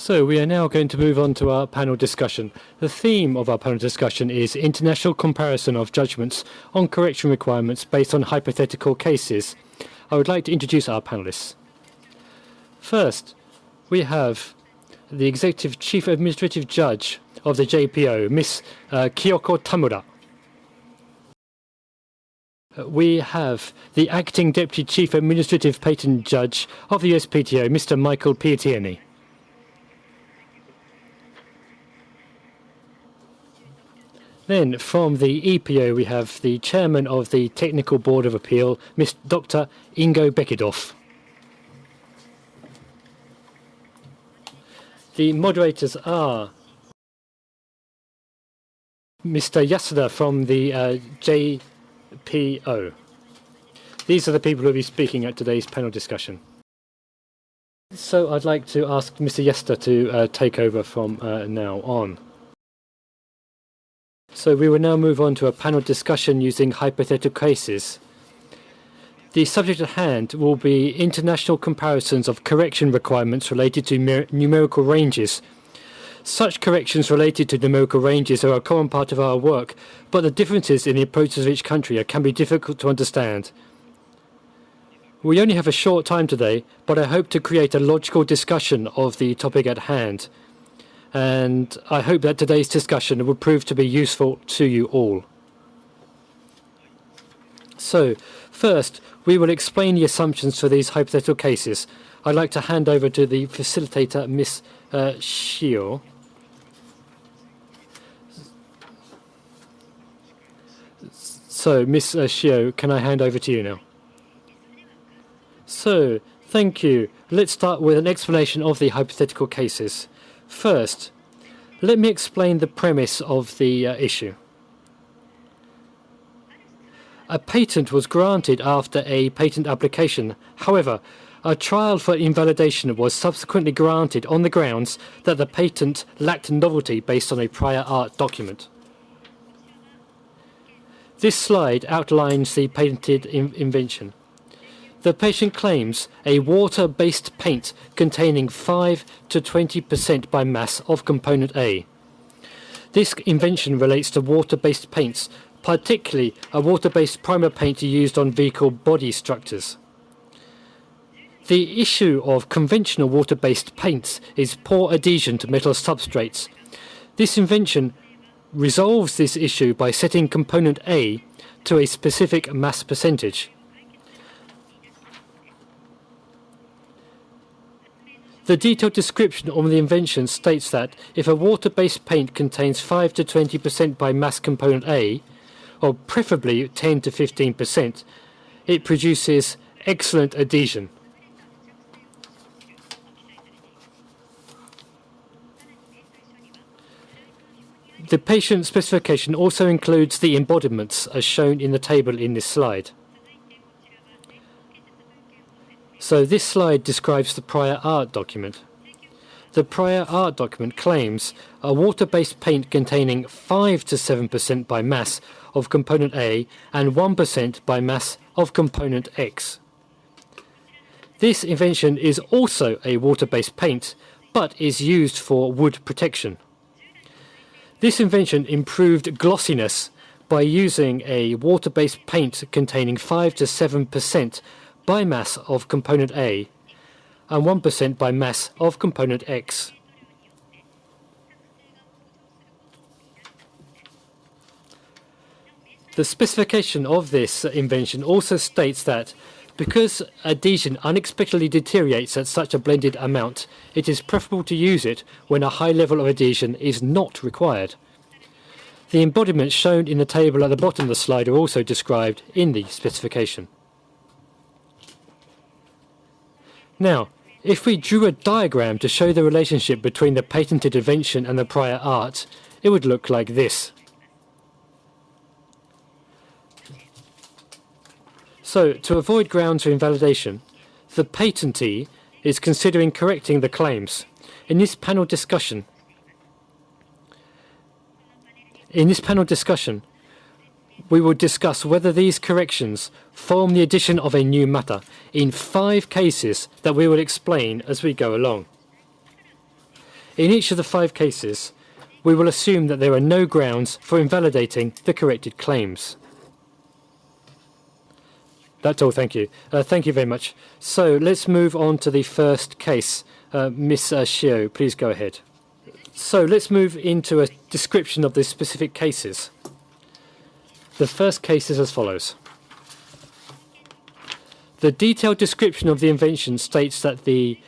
So we are now going to move on to our panel discussion. The theme of our panel discussion is international comparison of judgments on correction requirements based on hypothetical cases. I would like to introduce our panelists. First, we have the Executive Chief Administrative Judge of the JPO, Ms. Kyoko Tamura. We have the Acting Deputy Chief Administrative Patent Judge of the USPTO, Mr. Michael Pietieni. Then from the EPO we have the Chairman of the Technical Board of Appeal, Dr. Ingo Beckedorf. The moderators are Mr. Yasuda from the JPO. These are the people who will be speaking at today's panel discussion. So I'd like to ask Mr. Yasuda to take over from now on. So we will now move on to a panel discussion using hypothetical cases. The subject at hand will be international comparisons of correction requirements related to numerical ranges. Such corrections related to numerical ranges are a common part of our work, but the differences in the approaches of each country can be difficult to understand. We only have a short time today, but I hope to create a logical discussion of the topic at hand. And I hope that today's discussion will prove to be useful to you all. So, first, we will explain the assumptions for these hypothetical cases. I'd like to hand over to the facilitator, Ms. Shio. So, Ms. Shio, can I hand over to you now? So, thank you. Let's start with an explanation of the hypothetical cases. First, let me explain the premise of the issue. A patent was granted after a patent application. However, a trial for invalidation was subsequently granted on the grounds that the patent lacked novelty based on a prior art document. This slide outlines the patented invention. The patient claims a water-based paint containing 5 to 20% by mass of component A. This invention relates to water-based paints, particularly a water-based primer paint used on vehicle body structures. The issue of conventional water-based paints is poor adhesion to metal substrates. This invention resolves this issue by setting component A to a specific mass percentage. The detailed description of the invention states that if a water-based paint contains 5 to 20% by mass component A, or preferably 10 to 15%, it produces excellent adhesion. The patent specification also includes the embodiments as shown in the table in this slide. So this slide describes the prior art document. The prior art document claims a water-based paint containing 5 to 7% by mass of component A and 1% by mass of component X. This invention is also a water-based paint, but is used for wood protection. This invention improved glossiness by using a water-based paint containing 5 to 7% by mass of component A and 1% by mass of component X. The specification of this invention also states that because adhesion unexpectedly deteriorates at such a blended amount, it is preferable to use it when a high level of adhesion is not required. The embodiments shown in the table at the bottom of the slide are also described in the specification. Now, if we drew a diagram to show the relationship between the patented invention and the prior art, it would look like this. So, to avoid grounds for invalidation, the patentee is considering correcting the claims. In this panel discussion, we will discuss whether these corrections form the addition of a new matter in 5 cases that we will explain as we go along. In each of the 5 cases, we will assume that there are no grounds for invalidating the corrected claims. That's all, thank you. Thank you very much. So let's move on to the first case. Ms. Shio, please go ahead. So let's move into a description of the specific cases. The first case is as follows. The detailed description of the invention states that the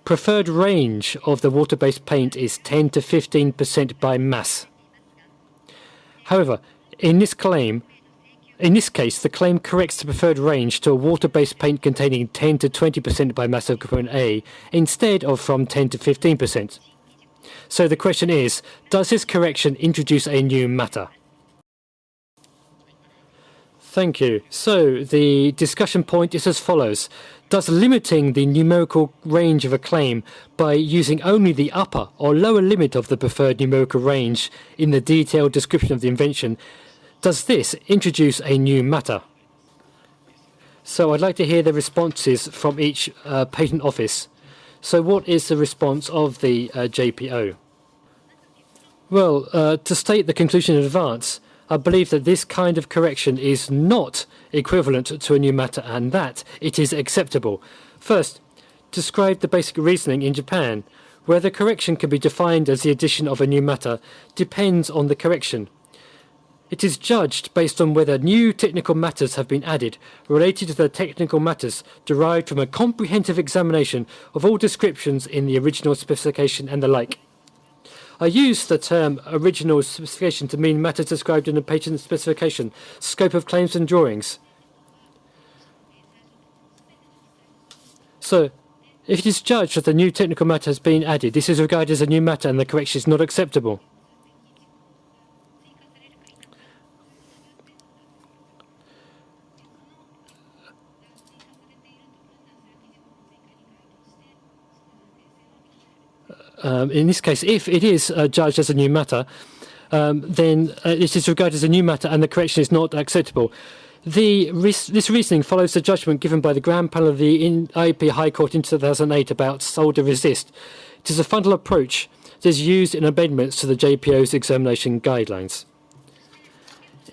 preferred range of the water-based paint is 10 to 15% by mass. However, in this case, the claim corrects the preferred range to a water-based paint containing 10 to 20% by mass of component A, instead of from 10 to 15%. So the question is, does this correction introduce a new matter? Thank you. So the discussion point is as follows. Does limiting the numerical range of a claim by using only the upper or lower limit of the preferred numerical range in the detailed description of the invention, does this introduce a new matter? So I'd like to hear the responses from each patent office. So what is the response of the JPO? Well, to state the conclusion in advance, I believe that this kind of correction is not equivalent to a new matter and that it is acceptable. First, describe the basic reasoning in Japan, where the correction can be defined as the addition of a new matter depends on the correction. It is judged based on whether new technical matters have been added related to the technical matters derived from a comprehensive examination of all descriptions in the original specification and the like. I use the term original specification to mean matters described in the patent specification, scope of claims and drawings. So, if it is judged that a new technical matter has been added, this is regarded as a new matter and the correction is not acceptable. In this case, if it is judged as a new matter, then it is regarded as a new matter and the correction is not acceptable. This reasoning follows the judgment given by the Grand Panel of the IEP High Court in 2008 about solder resist. It is a fundamental approach that is used in amendments to the JPO's examination guidelines.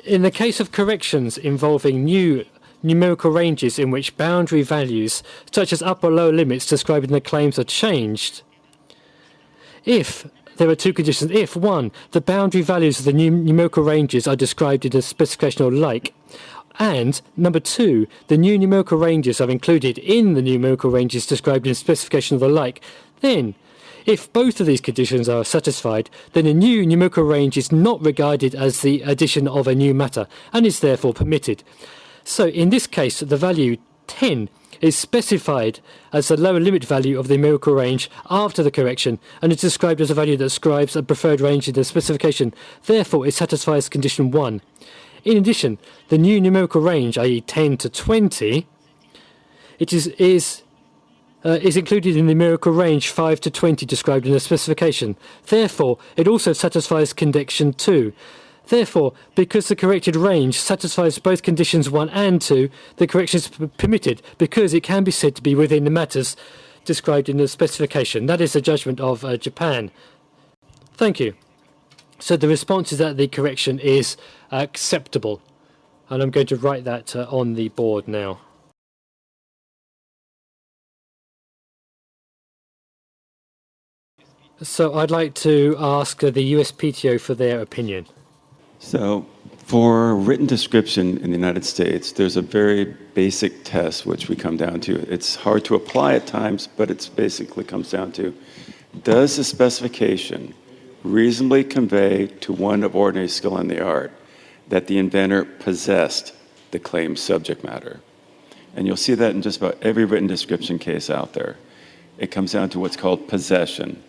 In the case of corrections involving new numerical ranges in which boundary values, such as upper or lower limits described in the claims, are changed, if there are 2 conditions, if 1, the boundary values of the numerical ranges are described in the specification or like, and number 2, the new numerical ranges are included in the numerical ranges described in the specification or the like, then if both of these conditions are satisfied, then a new numerical range is not regarded as the addition of a new matter and is therefore permitted. So in this case, the value 10 is specified as the lower limit value of the numerical range after the correction and is described as a value that describes a preferred range in the specification. Therefore, it satisfies condition 1. In addition, the new numerical range, i.e. 10 to 20, is included in the numerical range 5 to 20 described in the specification. Therefore, it also satisfies condition 2. Therefore, because the corrected range satisfies both conditions 1 and 2, the correction is permitted because it can be said to be within the matters described in the specification. That is the judgment of Japan. Thank you. So the response is that the correction is acceptable. And I'm going to write that on the board now. So I'd like to ask the USPTO for their opinion. So for written description in the United States, there's a very basic test which we come down to. It's hard to apply at times, but it basically comes down to, does the specification reasonably convey to one of ordinary skill in the art that the inventor possessed the claimed subject matter? And you'll see that in just about every written description case out there. It comes down to what's called possession.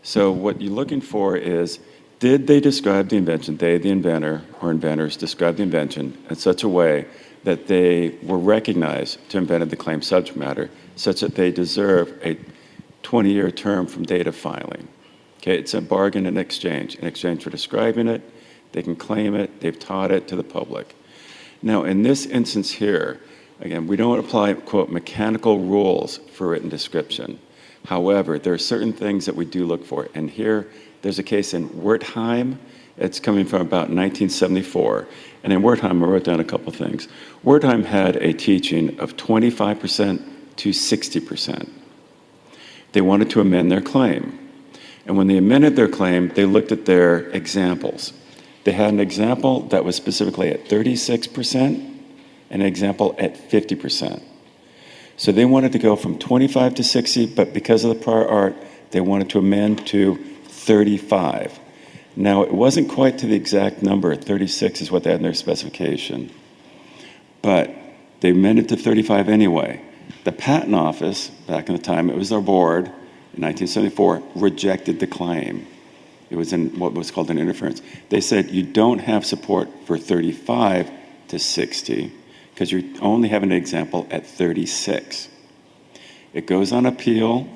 So what you're looking for is, did they describe the invention, they, the inventor, or inventors, describe the invention in such a way that they were recognized to have invented the claimed subject matter, such that they deserve a 20-year term from date of filing? Okay, it's a bargain in exchange for describing it, they can claim it, they've taught it to the public. Now, in this instance here, again, we don't apply, quote, mechanical rules for written description, However, there are certain things that we do look for. And here, there's a case in Wertheim. It's coming from about 1974. And in Wertheim, I wrote down a couple things. Wertheim had a teaching of 25% to 60%. They wanted to amend their claim. And when they amended their claim, they looked at their examples. They had an example that was specifically at 36% and an example at 50%. So they wanted to go from 25 to 60, but because of the prior art, they wanted to amend to 35. Now, it wasn't quite to the exact number. 36 is what they had in their specification. But they amended to 35 anyway. The patent office, back in the time, it was their board, in 1974, rejected the claim. It was in what was called an interference. They said, you don't have support for 35 to 60 because you only have an example at 36. It goes on appeal,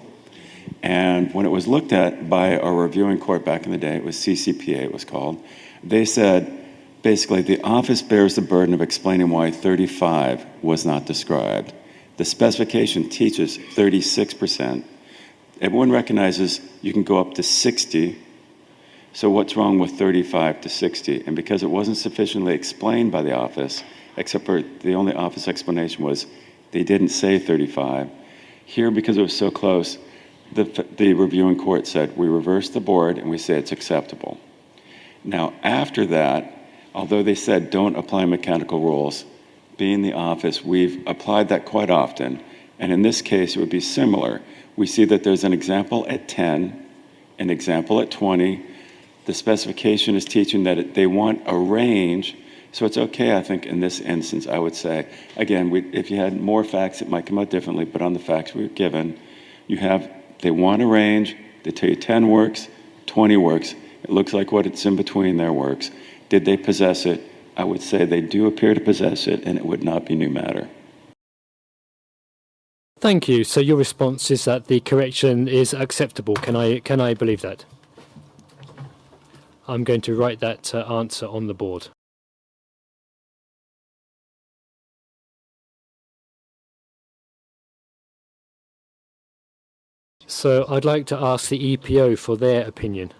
and when it was looked at by a reviewing court back in the day, it was CCPA it was called, they said, basically, the office bears the burden of explaining why 35 was not described. The specification teaches 36%. Everyone recognizes you can go up to 60. So what's wrong with 35 to 60? And because it wasn't sufficiently explained by the office, except for the only office explanation was they didn't say 35. Here, because it was so close, the reviewing court said, we reverse the board and we say it's acceptable. Now, after that, although they said don't apply mechanical rules, being the office, we've applied that quite often. And in this case, it would be similar. We see that there's an example at 10, an example at 20. The specification is teaching that they want a range. So it's okay, I think, in this instance, I would say. Again, if you had more facts, it might come out differently, but on the facts we were given, they want a range, they tell you 10 works, 20 works. It looks like what it's in between their works. Did they possess it? I would say they do appear to possess it, and it would not be new matter. Thank you. So your response is that the correction is acceptable. Can I believe that? I'm going to write that answer on the board. So I'd like to ask the EPO for their opinion.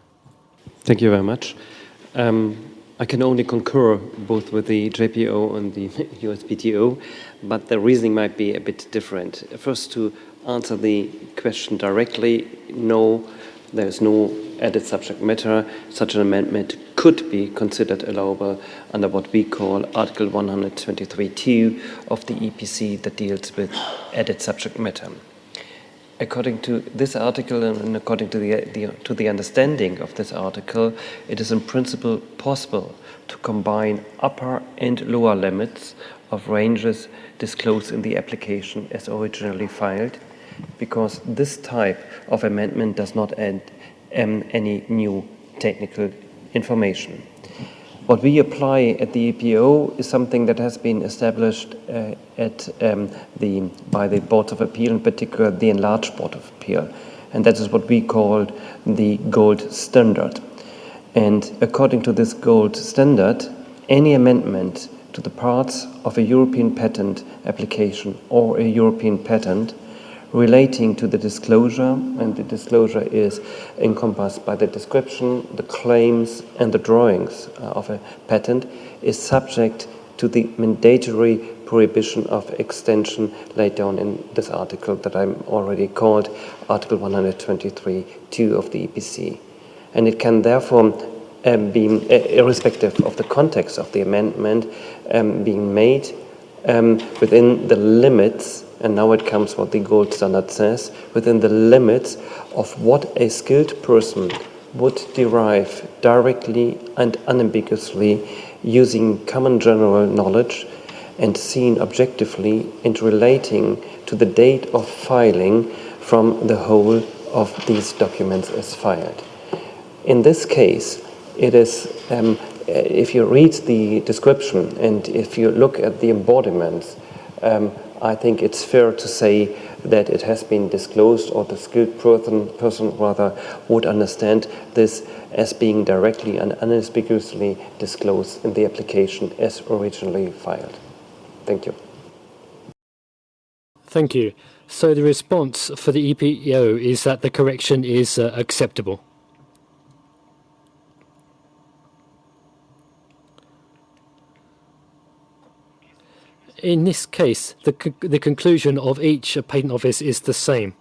Thank you very much. I can only concur both with the JPO and the USPTO, but the reasoning might be a bit different. First, to answer the question directly, no, there's no added subject matter. Such an amendment could be considered allowable under what we call Article 123.2 of the EPC that deals with added subject matter. According to this article and according to the understanding of this article, it is in principle possible to combine upper and lower limits of ranges disclosed in the application as originally filed, because this type of amendment does not add any new technical information. What we apply at the EPO is something that has been established by the Boards of Appeal, in particular the Enlarged Board of Appeal, and that is what we call the gold standard. And according to this gold standard, any amendment to the parts of a European patent application or a European patent relating to the disclosure, and the disclosure is encompassed by the description, the claims, and the drawings of a patent, is subject to the mandatory prohibition of extension laid down in this article that I'm already called Article 123.2 of the EPC. And it can therefore be, irrespective of the context of the amendment, being made within the limits, and now it comes what the gold standard says, within the limits of what a skilled person would derive directly and unambiguously using common general knowledge and seen objectively and relating to the date of filing from the whole of these documents as filed. In this case, it is, if you read the description and if you look at the embodiments, I think it's fair to say that it has been disclosed, or the skilled person rather would understand this as being directly and unambiguously disclosed in the application as originally filed. Thank you. Thank you. So the response for the EPO is that the correction is acceptable. In this case, the conclusion of each patent office is the same.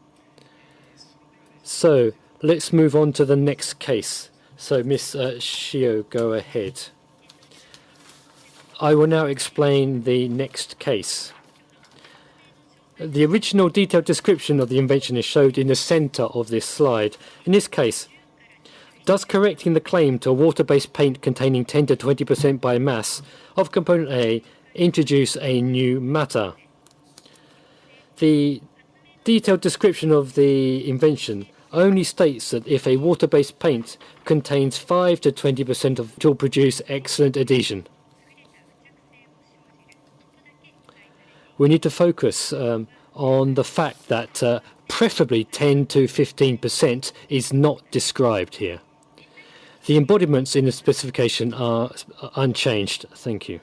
So let's move on to the next case. So Ms. Shio, go ahead. I will now explain the next case. The original detailed description of the invention is showed in the center of this slide. In this case, does correcting the claim to a water-based paint containing 10 to 20% by mass of component A introduce a new matter? The detailed description of the invention only states that if a water-based paint contains 5 to 20% of it will produce excellent adhesion. We need to focus on the fact that preferably 10 to 15% is not described here. The embodiments in the specification are unchanged. Thank you.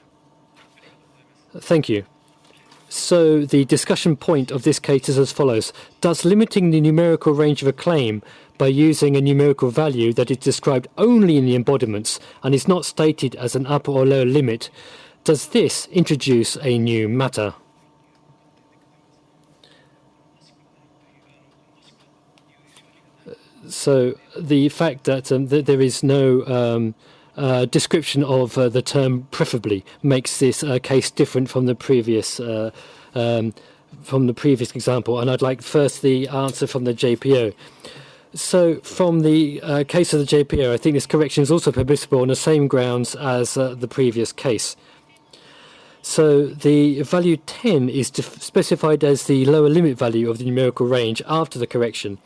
Thank you. So the discussion point of this case is as follows. Does limiting the numerical range of a claim by using a numerical value that is described only in the embodiments and is not stated as an upper or lower limit, does this introduce a new matter? So the fact that there is no description of the term preferably makes this case different from the previous example. And I'd like first the answer from the JPO. So from the case of the JPO, I think this correction is also permissible on the same grounds as the previous case. So the value 10 is specified as the lower limit value of the numerical range after the correction,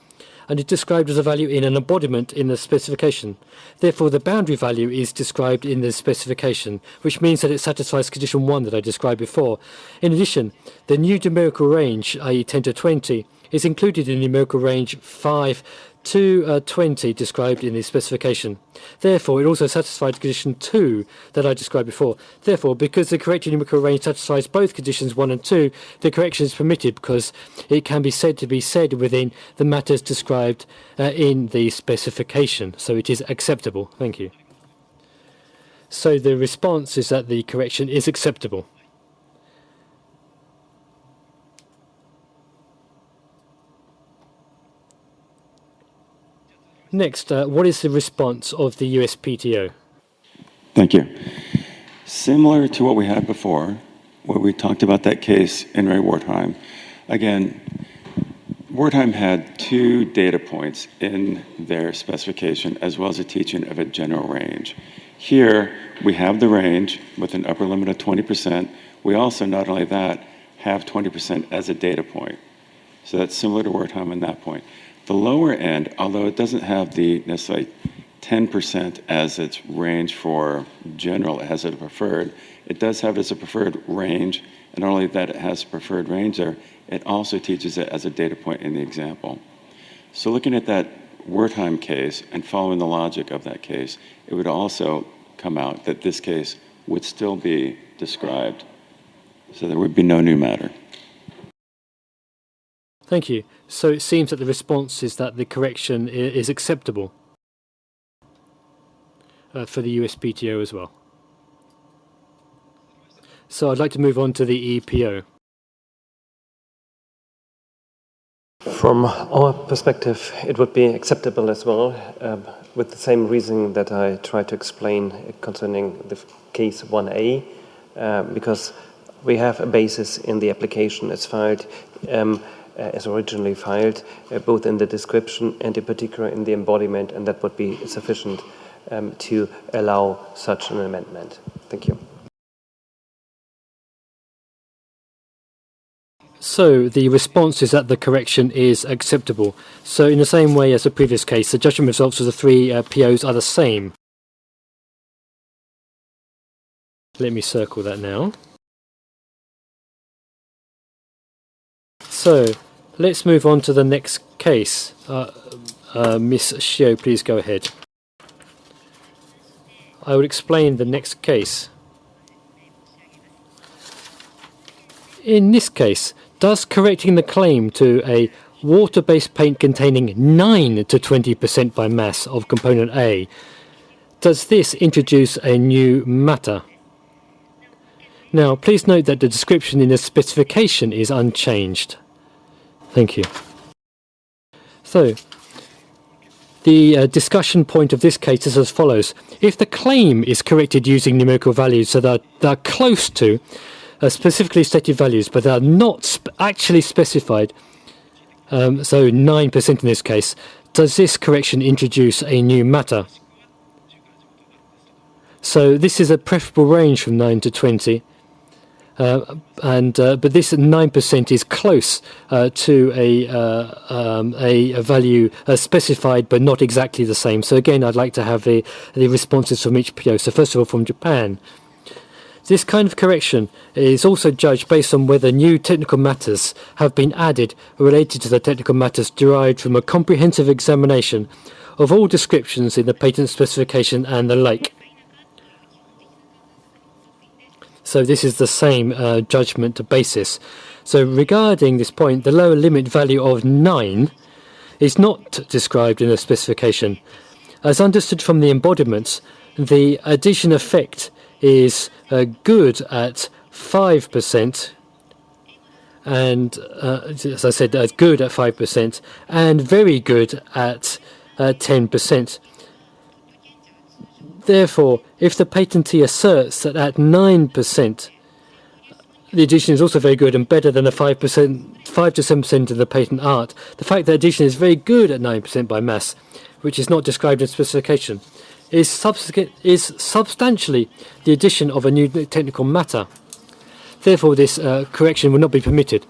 and is described as a value in an embodiment in the specification. Therefore, the boundary value is described in the specification, which means that it satisfies condition 1 that I described before. In addition, the new numerical range, i.e. 10 to 20, is included in the numerical range 5 to 20 described in the specification. Therefore, it also satisfies condition 2 that I described before. Therefore, because the corrected numerical range satisfies both conditions 1 and 2, the correction is permitted because it can be said to be said within the matters described in the specification. So it is acceptable. Thank you. So the response is that the correction is acceptable. Next, what is the response of the USPTO? Thank you. Similar to what we had before, where we talked about that case in Ray Wertheim, again, Wertheim had 2 data points in their specification as well as a teaching of a general range. Here, we have the range with an upper limit of 20%. We also, not only that, have 20% as a data point. So that's similar to Wertheim on that point. The lower end, although it doesn't have the necessarily 10% as its range for general, it has it a preferred, it does have it as a preferred range, and not only that it has a preferred range there, it also teaches it as a data point in the example. So looking at that Wertheim case and following the logic of that case, it would also come out that this case would still be described. So there would be no new matter. Thank you. So it seems that the response is that the correction is acceptable for the USPTO as well. So I'd like to move on to the EPO. From our perspective, it would be acceptable as well, with the same reasoning that I tried to explain concerning the case 1A, because we have a basis in the application as filed, as originally filed, both in the description and in particular in the embodiment, and that would be sufficient to allow such an amendment. Thank you. So the response is that the correction is acceptable. So in the same way as the previous case, the judgment results of the 3 POs are the same. Let me circle that now. So let's move on to the next case. Ms. Shio, please go ahead. I will explain the next case. In this case, does correcting the claim to a water-based paint containing 9 to 20% by mass of component A, does this introduce a new matter? Now, please note that the description in the specification is unchanged. Thank you. So, the discussion point of this case is as follows. If the claim is corrected using numerical values so that they are close to specifically stated values, but they are not actually specified, so 9% in this case, does this correction introduce a new matter? So this is a preferable range from 9 to 20, but this 9% is close to a value specified but not exactly the same. So again, I'd like to have the responses from each PO. So first of all, from Japan. This kind of correction is also judged based on whether new technical matters have been added related to the technical matters derived from a comprehensive examination of all descriptions in the patent specification and the like. So this is the same judgment basis. So regarding this point, the lower limit value of 9 is not described in the specification. As understood from the embodiments, the addition effect is good at 5%, and as I said, good at 5%, and very good at 10%. Therefore, if the patentee asserts that at 9%, the addition is also very good and better than the 5 to 7% of the patent art, the fact that addition is very good at 9% by mass, which is not described in specification, is substantially the addition of a new technical matter. Therefore, this correction will not be permitted.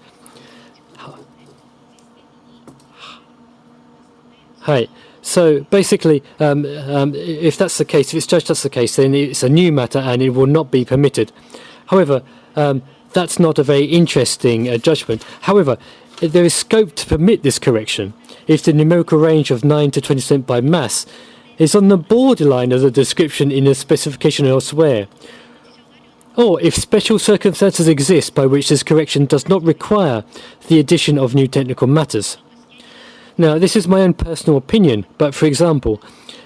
Hi. So basically, if that's the case, if it's judged that's the case, then it's a new matter and it will not be permitted. However, that's not a very interesting judgment. However, there is scope to permit this correction if the numerical range of 9 to 20% by mass is on the borderline of the description in the specification elsewhere, or if special circumstances exist by which this correction does not require the addition of new technical matters. Now, this is my own personal opinion, but for example,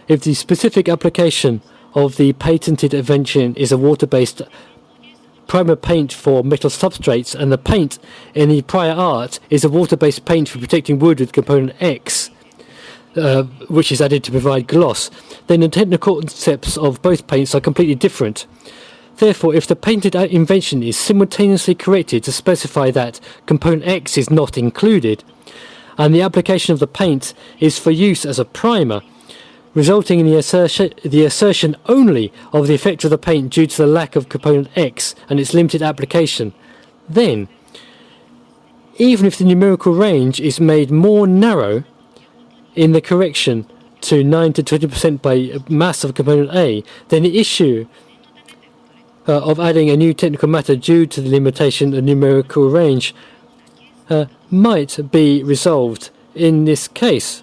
if the specific application of the patented invention is a water-based primer paint for metal substrates, and the paint in the prior art is a water-based paint for protecting wood with component X, which is added to provide gloss, then the technical concepts of both paints are completely different. Therefore, if the painted invention is simultaneously corrected to specify that component X is not included, and the application of the paint is for use as a primer, resulting in the assertion only of the effect of the paint due to the lack of component X and its limited application, then, even if the numerical range is made more narrow in the correction to 9 to 20% by mass of component A, then the issue of adding a new technical matter due to the limitation of numerical range might be resolved in this case.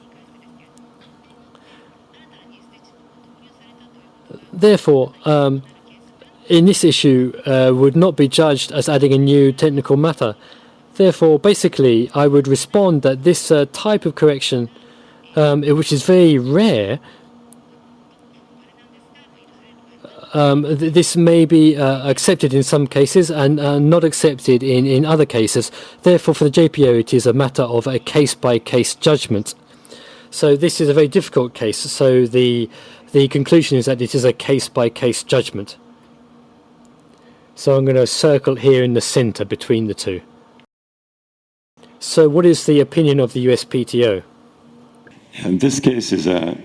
Therefore, in this issue would not be judged as adding a new technical matter. Therefore, basically, I would respond that this type of correction, which is very rare, this may be accepted in some cases and not accepted in other cases. Therefore, for the JPO, it is a matter of a case-by-case judgment. So this is a very difficult case. So the conclusion is that it is a case-by-case judgment. So I'm going to circle here in the center between the two. So what is the opinion of the USPTO? And this case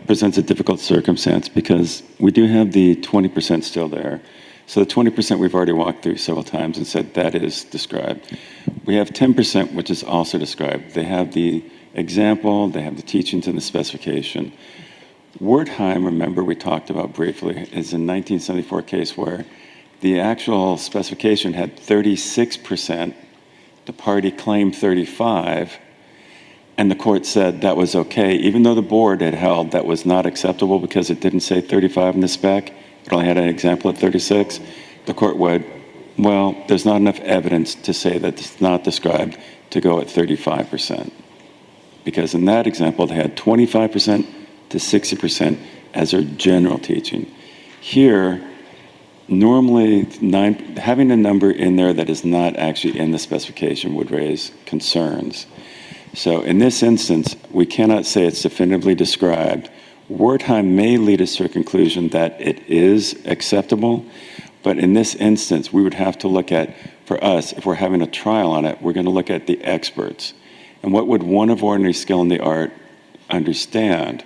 presents a difficult circumstance because we do have the 20% still there. So the 20% we've already walked through several times and said that is described. We have 10%, which is also described. They have the example, they have the teachings and the specification. Wertheim, remember we talked about briefly, is a 1974 case where the actual specification had 36%, the party claimed 35, and the court said that was okay, even though the board had held that was not acceptable because it didn't say 35 in the spec, it only had an example at 36. The court Well, there's not enough evidence to say that it's not described to go at 35%. Because in that example, they had 25% to 60% as their general teaching. Here, normally, having a number in there that is not actually in the specification would raise concerns. So in this instance, we cannot say it's definitively described. Wertheim may lead us to a conclusion that it is acceptable, but in this instance, we would have to look at, for us, if we're having a trial on it, we're going to look at the experts. And what would one of ordinary skill in the art understand?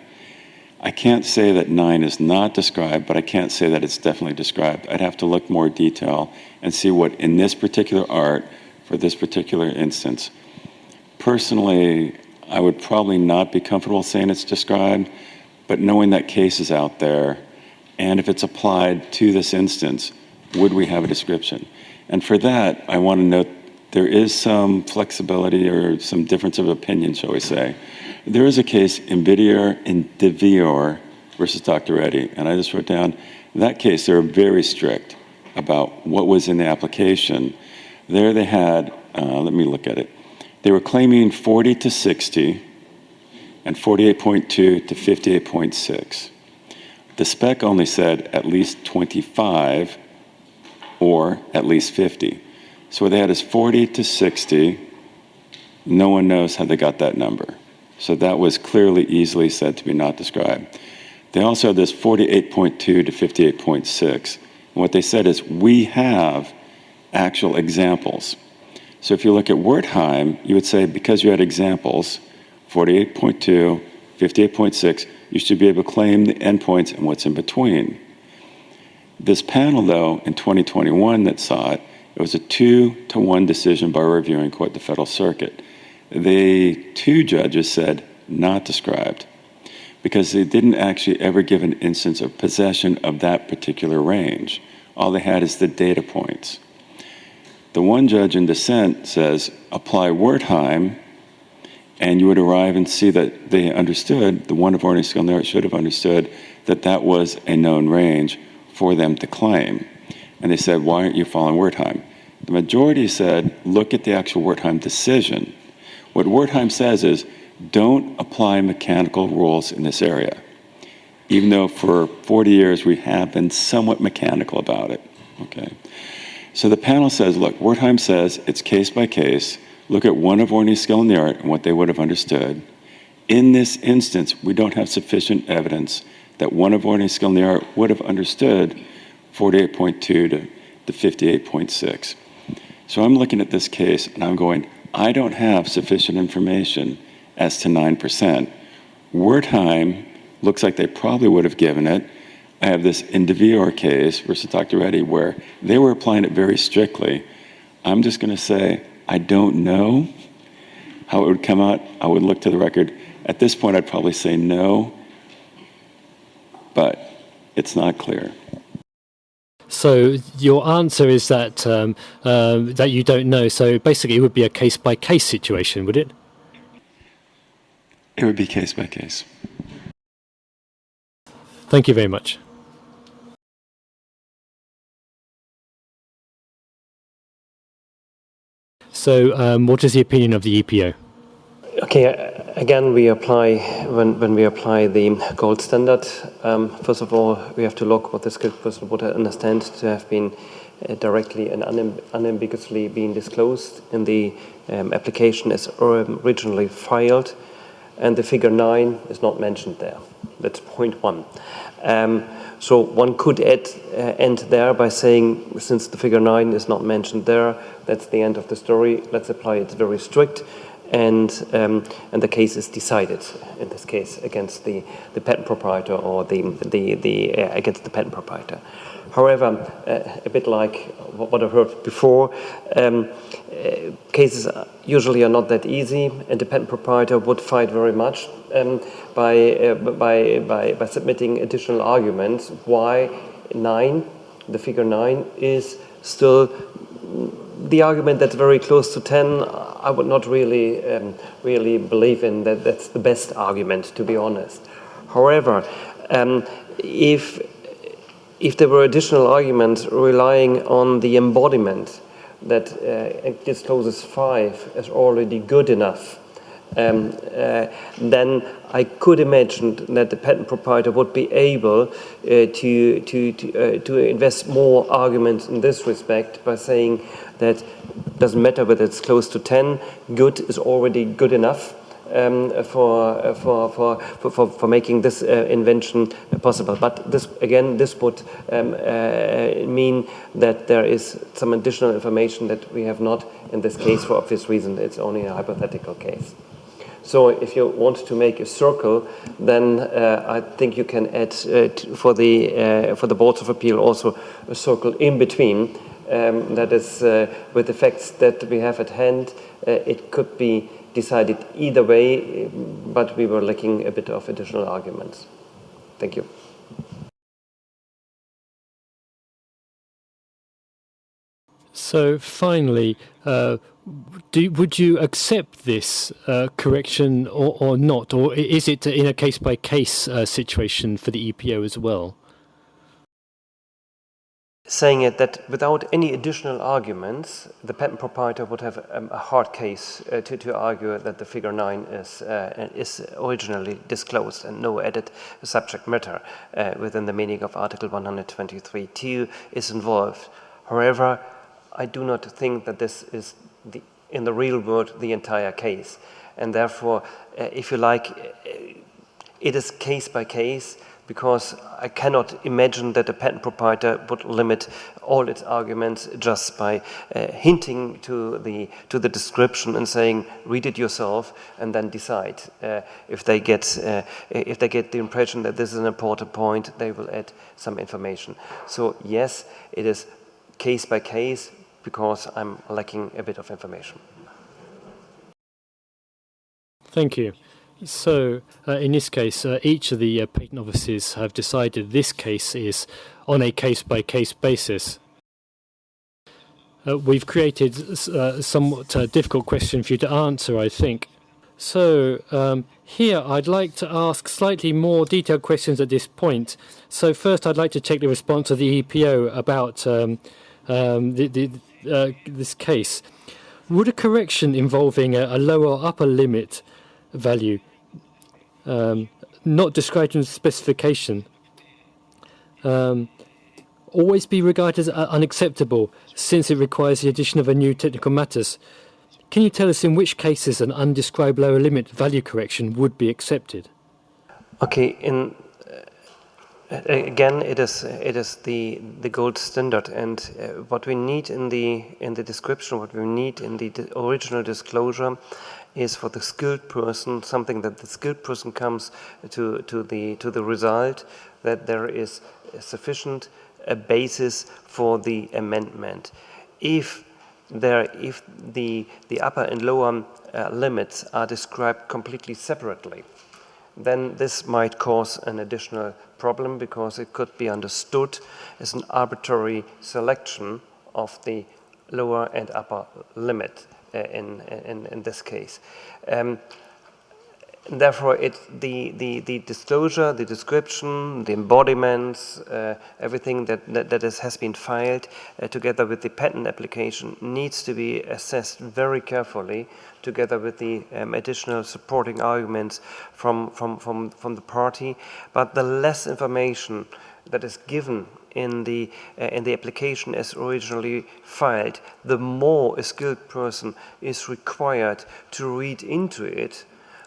I can't say that 9 is not described, but I can't say that it's definitely described. I'd have to look more detail and see what in this particular art, for this particular instance. Personally, I would probably not be comfortable saying it's described, but knowing that case is out there, and if it's applied to this instance, would we have a description? And for that, I want to note there is some flexibility or some difference of opinion, shall we say. There is a case, Invidior versus Dr. Reddy, and I just wrote down, in that case, they were very strict about what was in the application. There they had, let me look at it. They were claiming 40 to 60 and 48.2 to 58.6. The spec only said at least 25 or at least 50. So what they had is 40 to 60. No one knows how they got that number. So that was clearly easily said to be not described. They also had this 48.2 to 58.6. And what they said is, we have actual examples. So if you look at Wertheim, you would say, because you had examples, 48.2, 58.6, you should be able to claim the endpoints and what's in between. This panel, though, in 2021 that saw it, it was a 2-to-1 decision by reviewing court, the Federal Circuit. The 2 judges said not described because they didn't actually ever give an instance of possession of that particular range. All they had is the data points. The one judge in dissent says, apply Wertheim, and you would arrive and see that they understood, the one of ordinary skill in the art should have understood that that was a known range for them to claim. And they said, why aren't you following Wertheim? The majority said, look at the actual Wertheim decision. What Wertheim says is, don't apply mechanical rules in this area, even though for 40 years we have been somewhat mechanical about it, okay? So the panel says, look, Wertheim says it's case by case. Look at one of ordinary skill in the art and what they would have understood. In this instance, we don't have sufficient evidence that one of ordinary skill in the art would have understood 48.2 to 58.6. So I'm looking at this case and I'm going, I don't have sufficient information as to 9%. Wertheim looks like they probably would have given it. I have this Invidior case versus Dr. Reddy where they were applying it very strictly. I'm just going to say, I don't know how it would come out. I would look to the record. At this point, I'd probably say no, but it's not clear. So your answer is that that you don't know. So basically, it would be a case-by-case situation, would it? It would be case by case. Thank you very much. So what is the opinion of the EPO? Okay, again, we apply, when we apply the gold standard, first of all, we have to look what the skilled person would understand to have been directly and unambiguously being disclosed in the application as originally filed, and the figure 9 is not mentioned there. That's point 1. So one could end there by saying, since the figure 9 is not mentioned there, that's the end of the story. Let's apply it very strict, and the case is decided in this case against the patent proprietor or against the patent proprietor. However, a bit like what I've heard before, cases usually are not that easy, and the patent proprietor would fight very much by submitting additional arguments why 9, the figure 9, is still the argument that's very close to 10. I would not really believe in that. That's the best argument, to be honest. However, if if there were additional arguments relying on the embodiment that discloses 5 as already good enough, then I could imagine that the patent proprietor would be able to invest more arguments in this respect by saying that it doesn't matter whether it's close to 10, good is already good enough for making this invention possible. But this would mean that there is some additional information that we have not in this case for obvious reason. It's only a hypothetical case. So if you want to make a circle, then I think you can add for the boards of appeal also a circle in between. That is, with the facts that we have at hand, it could be decided either way, but we were lacking a bit of additional arguments. Thank you. So finally, would you accept this correction or not? Or is it in a case-by-case situation for the EPO as well? Saying it that without any additional arguments, the patent proprietor would have a hard case to argue that the figure 9 is originally disclosed and no added subject matter within the meaning of Article 123.2 is involved. However, I do not think that this is, in the real world, the entire case. And therefore, if you like, it is case by case, because I cannot imagine that a patent proprietor would limit all its arguments just by hinting to the description and saying, read it yourself and then decide. If they get the impression that this is an important point, they will add some information. So yes, it is case by case, because I'm lacking a bit of information. Thank you. So, in this case, each of the patent offices have decided this case is on a case-by-case basis. We've created a somewhat difficult question for you to answer, I think. So, here I'd like to ask slightly more detailed questions at this point. So first I'd like to check the response of the EPO about this case. Would a correction involving a lower or upper limit value not described in the specification always be regarded as unacceptable, since it requires the addition of a new technical matters? Can you tell us in which cases an undescribed lower limit value correction would be accepted? Okay, again, it is the gold standard, and what we need in the description, what we need in the original disclosure, is for the skilled person something that the skilled person comes to the result that there is sufficient a basis for the amendment. If the upper and lower limits are described completely separately, then this might cause an additional problem, because it could be understood as an arbitrary selection of the lower and upper limit in this case. Therefore, the disclosure, the description, the embodiments, everything that has been filed together with the patent application needs to be assessed very carefully, together with the additional supporting arguments from the party. But the less information that is given in the application as originally filed, the more a skilled person is required to read into it,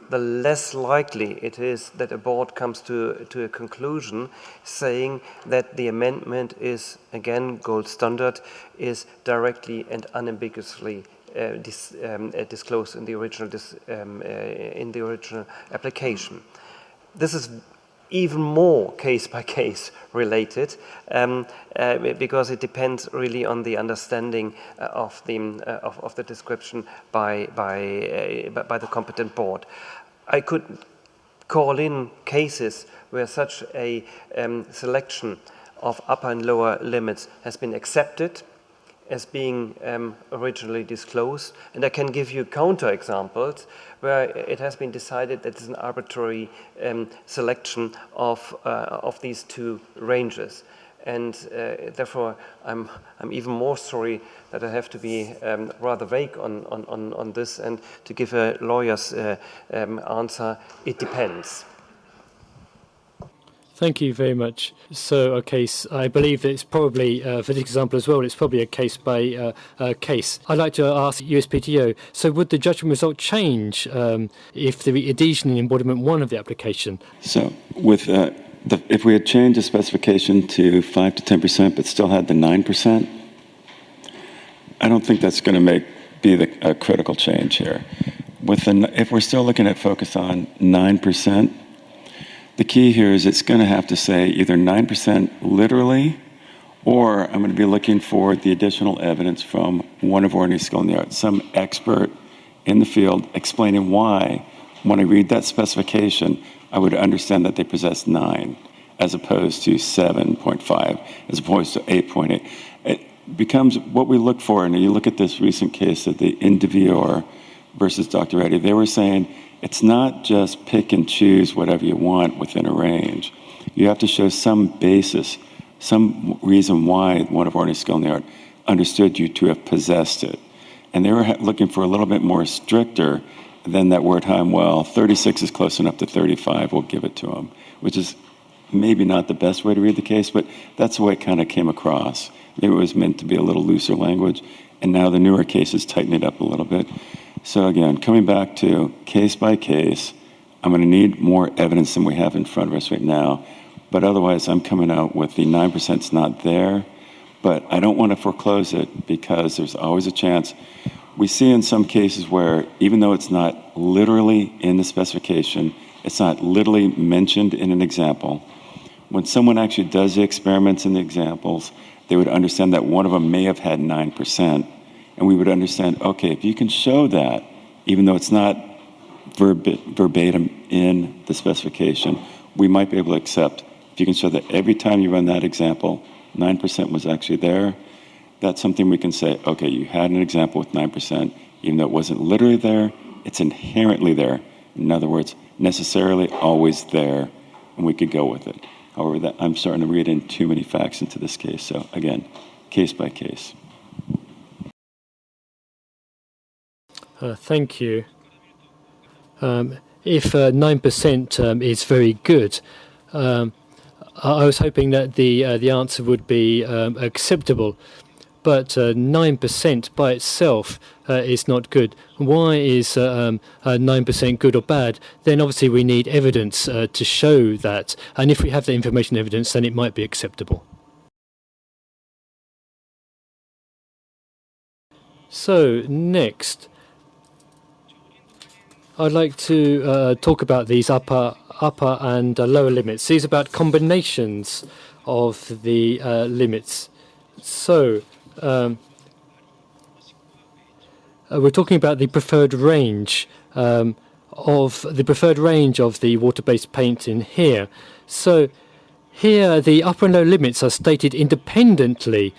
the less likely it is that a board comes to a conclusion saying that the amendment is, again, gold standard, is directly and unambiguously disclosed in the original application. This is even more case-by-case related, because it depends really on the understanding of the description by the competent board. I could call in cases where such a selection of upper and lower limits has been accepted as being originally disclosed, and I can give you counterexamples where it has been decided that it's an arbitrary selection of these two ranges. And therefore, I'm even more sorry that I have to be rather vague on this and to give a lawyer's answer. It depends. Thank you very much. So, okay, I believe that it's probably, for this example as well, it's probably a case by case. I'd like to ask USPTO, so would the judgment result change if the adhesion in embodiment 1 of the application? So with if we had changed the specification to 5 to 10%, but still had the 9%, I don't think that's going to be a critical change here. If we're still looking at focus on 9%, the key here is it's going to have to say either 9% literally, or I'm going to be looking for the additional evidence from one of ordinary skill in the art, some expert in the field explaining why, when I read that specification, I would understand that they possess 9, as opposed to 7.5, as opposed to 8.8. It becomes what we look for, and you look at this recent case of the Indivior versus Dr. Reddy, they were saying, it's not just pick and choose whatever you want within a range. You have to show some basis, some reason why one of ordinary skill in the art understood you to have possessed it. And they were looking for a little bit more stricter than that word time, well, 36 is close enough to 35, we'll give it to them, which is maybe not the best way to read the case, but that's the way it kind of came across. It was meant to be a little looser language, and now the newer cases tighten it up a little bit. So again, coming back to case by case, I'm going to need more evidence than we have in front of us right now. But otherwise, I'm coming out with the 9%'s not there. But I don't want to foreclose it because there's always a chance. We see in some cases where even though it's not literally in the specification, it's not literally mentioned in an example, when someone actually does the experiments and the examples, they would understand that one of them may have had 9%. And we would understand, okay, if you can show that, even though it's not verbatim in the specification, we might be able to accept. If you can show that every time you run that example, 9% was actually there, that's something we can say, okay, you had an example with 9%, even though it wasn't literally there, it's inherently there. In other words, necessarily always there, and we could go with it. However, I'm starting to read in too many facts into this case. So again, case by case. Thank you. If 9% is very good, I was hoping that the answer would be acceptable, but 9% by itself is not good. Why is 9% good or bad? Then obviously we need evidence to show that, and if we have the information evidence, then it might be acceptable. So next, I'd like to talk about these upper and lower limits. These are about combinations of the limits. So we're talking about the preferred range of the water-based paint in here. So here the upper and lower limits are stated independently,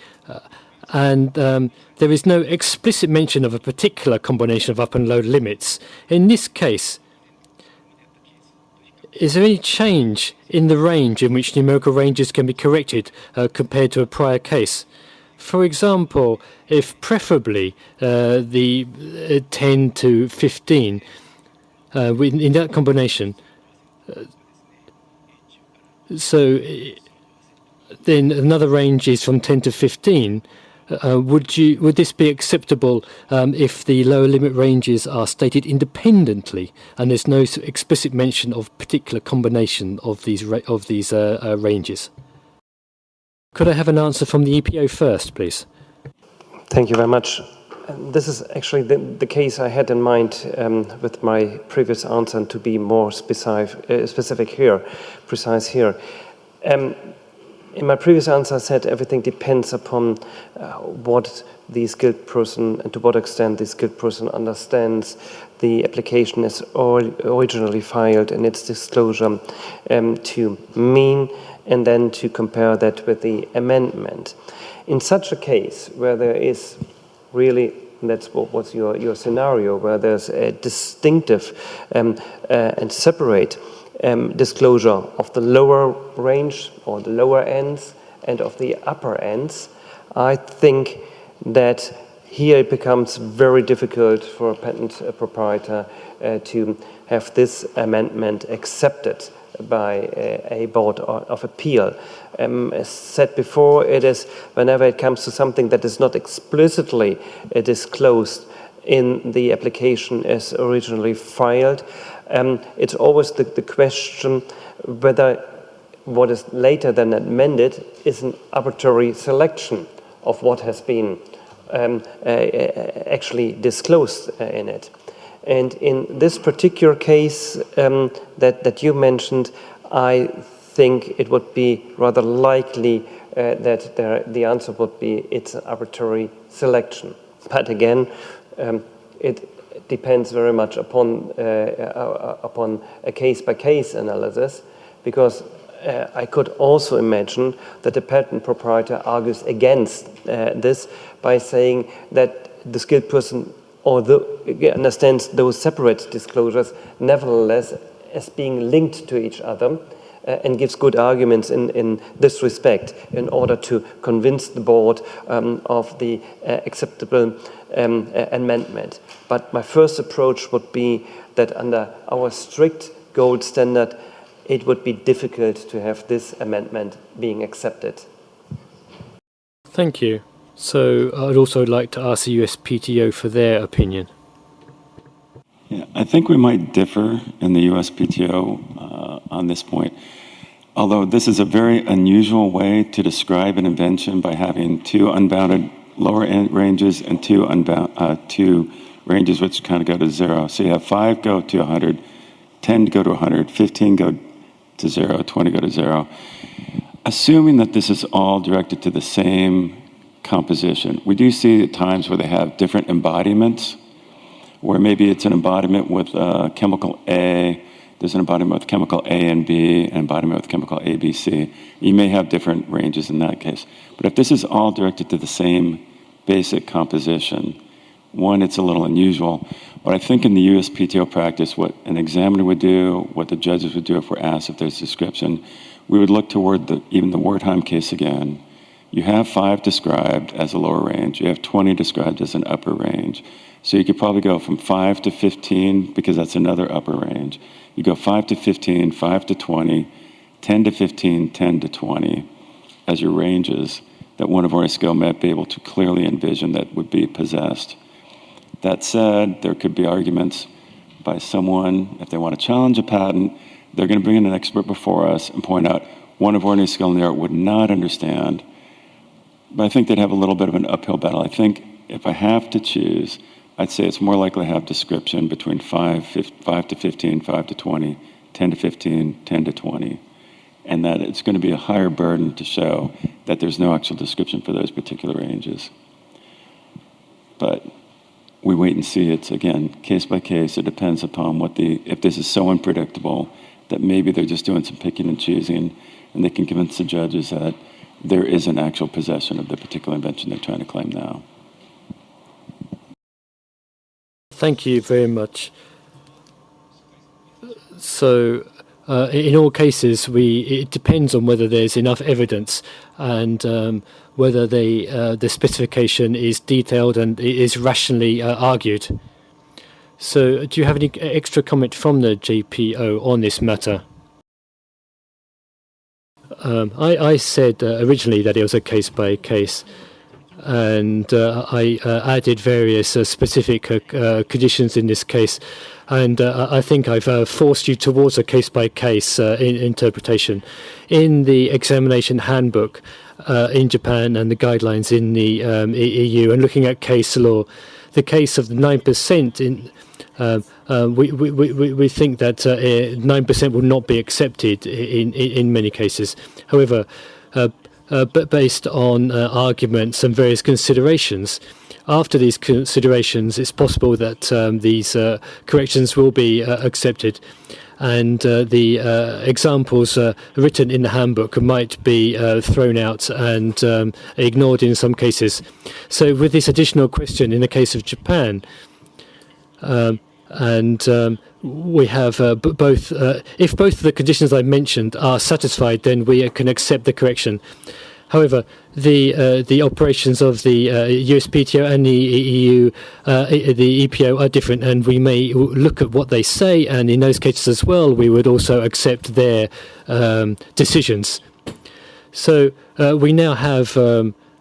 and there is no explicit mention of a particular combination of upper and lower limits. In this case, is there any change in the range in which numerical ranges can be corrected compared to a prior case? For example, if preferably the 10 to 15 in that combination, so then another range is from 10 to 15. Would this be acceptable if the lower limit ranges are stated independently and there's no explicit mention of particular combination of these ranges? Could I have an answer from the EPO first, please? Thank you very much. This is actually the case I had in mind with my previous answer, and to be more specific here, precise here. In my previous answer, I said everything depends upon what the skilled person and to what extent the skilled person understands the application as originally filed and its disclosure to mean, and then to compare that with the amendment. In such a case where there is really, that's what's your scenario, where there's a distinctive and separate disclosure of the lower range or the lower ends and of the upper ends, I think that here it becomes very difficult for a patent proprietor to have this amendment accepted by a board of appeal. As said before, it is whenever it comes to something that is not explicitly disclosed in the application as originally filed, it's always the question whether what is later then amended is an arbitrary selection of what has been actually disclosed in it. And in this particular case that you mentioned, I think it would be rather likely that the answer would be it's an arbitrary selection. But again, it depends very much upon a case-by-case analysis, because I could also imagine that the patent proprietor argues against this by saying that the skilled person understands those separate disclosures nevertheless as being linked to each other, and gives good arguments in this respect in order to convince the board of the acceptable amendment. But my first approach would be that under our strict gold standard, it would be difficult to have this amendment being accepted. Thank you. So I'd also like to ask the USPTO for their opinion. Yeah, I think we might differ in the USPTO on this point. Although this is a very unusual way to describe an invention by having two unbounded lower end ranges and two ranges which kind of go to zero. So you have 5 go to 100, 10 go to 100, 15 go to 0, 20 go to 0. Assuming that this is all directed to the same composition, we do see at times where they have different embodiments, where maybe it's an embodiment with chemical A, there's an embodiment with chemical A and B, an embodiment with chemical A, B, C. You may have different ranges in that case. But if this is all directed to the same basic composition, one, it's a little unusual. But I think in the USPTO practice, what an examiner would do, what the judges would do if we're asked if there's description, we would look toward even the Wertheim case again. You have 5 described as a lower range. You have 20 described as an upper range. So you could probably go from 5 to 15, because that's another upper range. You go 5 to 15, 5 to 20, 10 to 15, 10 to 20 as your ranges that one of our skill might be able to clearly envision that would be possessed. That said, there could be arguments by someone, if they want to challenge a patent, they're going to bring in an expert before us and point out one of ordinary skill in the art would not understand. But I think they'd have a little bit of an uphill battle. I think if I have to choose, I'd say it's more likely to have description between 5 to 15, 5 to 20, 10 to 15, 10 to 20, and that it's going to be a higher burden to show that there's no actual description for those particular ranges. But we wait and see. It's, again, case by case. It depends upon if this is so unpredictable that maybe they're just doing some picking and choosing, and they can convince the judges that there is an actual possession of the particular invention they're trying to claim now. Thank you very much. So, in all cases, it depends on whether there's enough evidence and whether the specification is detailed and is rationally argued. So, do you have any extra comment from the JPO on this matter? I said originally that it was a case by case, and I added various specific conditions in this case, and I think I've forced you towards a case-by-case interpretation. In the examination handbook in Japan and the guidelines in the EU, and looking at case law, the case of the 9% we think that 9% will not be accepted in many cases. However, but based on arguments and various considerations, after these considerations, it's possible that these corrections will be accepted, and the examples written in the handbook might be thrown out and ignored in some cases. So with this additional question in the case of Japan, we have both. If both of the conditions I mentioned are satisfied, then we can accept the correction. However, the operations of the USPTO and the EU, the EPO are different, and we may look at what they say, and in those cases as well, we would also accept their decisions. So we now have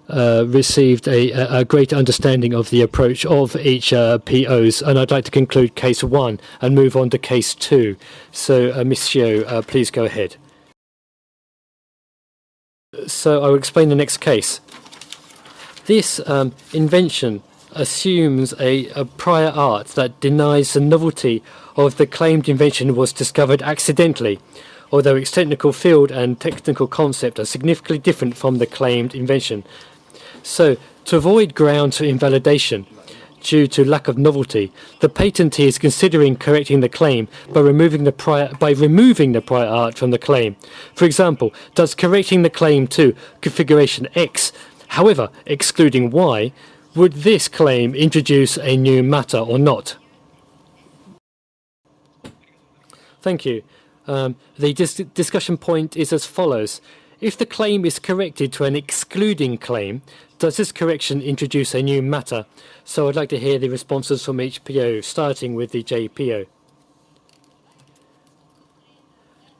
received a great understanding of the approach of each POs, and I'd like to conclude case 1 and move on to case 2. So, Ms. Xiu, please go ahead. So I will explain the next case. This invention assumes a prior art that denies the novelty of the claimed invention was discovered accidentally, although its technical field and technical concept are significantly different from the claimed invention. So, to avoid grounds for invalidation due to lack of novelty, the patentee is considering correcting the claim by removing the prior art from the claim. For example, does correcting the claim to configuration X, however excluding Y, would this claim introduce a new matter or not? Thank you. The discussion point is as follows. If the claim is corrected to an excluding claim, does this correction introduce a new matter? So I'd like to hear the responses from each PO, starting with the JPO.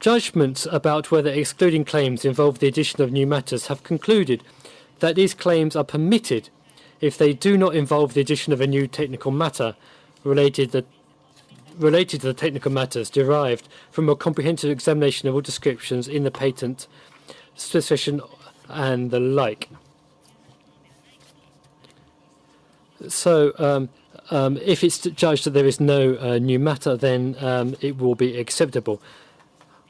Judgments about whether excluding claims involve the addition of new matters have concluded that these claims are permitted if they do not involve the addition of a new technical matter related to the technical matters derived from a comprehensive examination of all descriptions in the patent specification and the like. So if it's judged that there is no new matter, then it will be acceptable.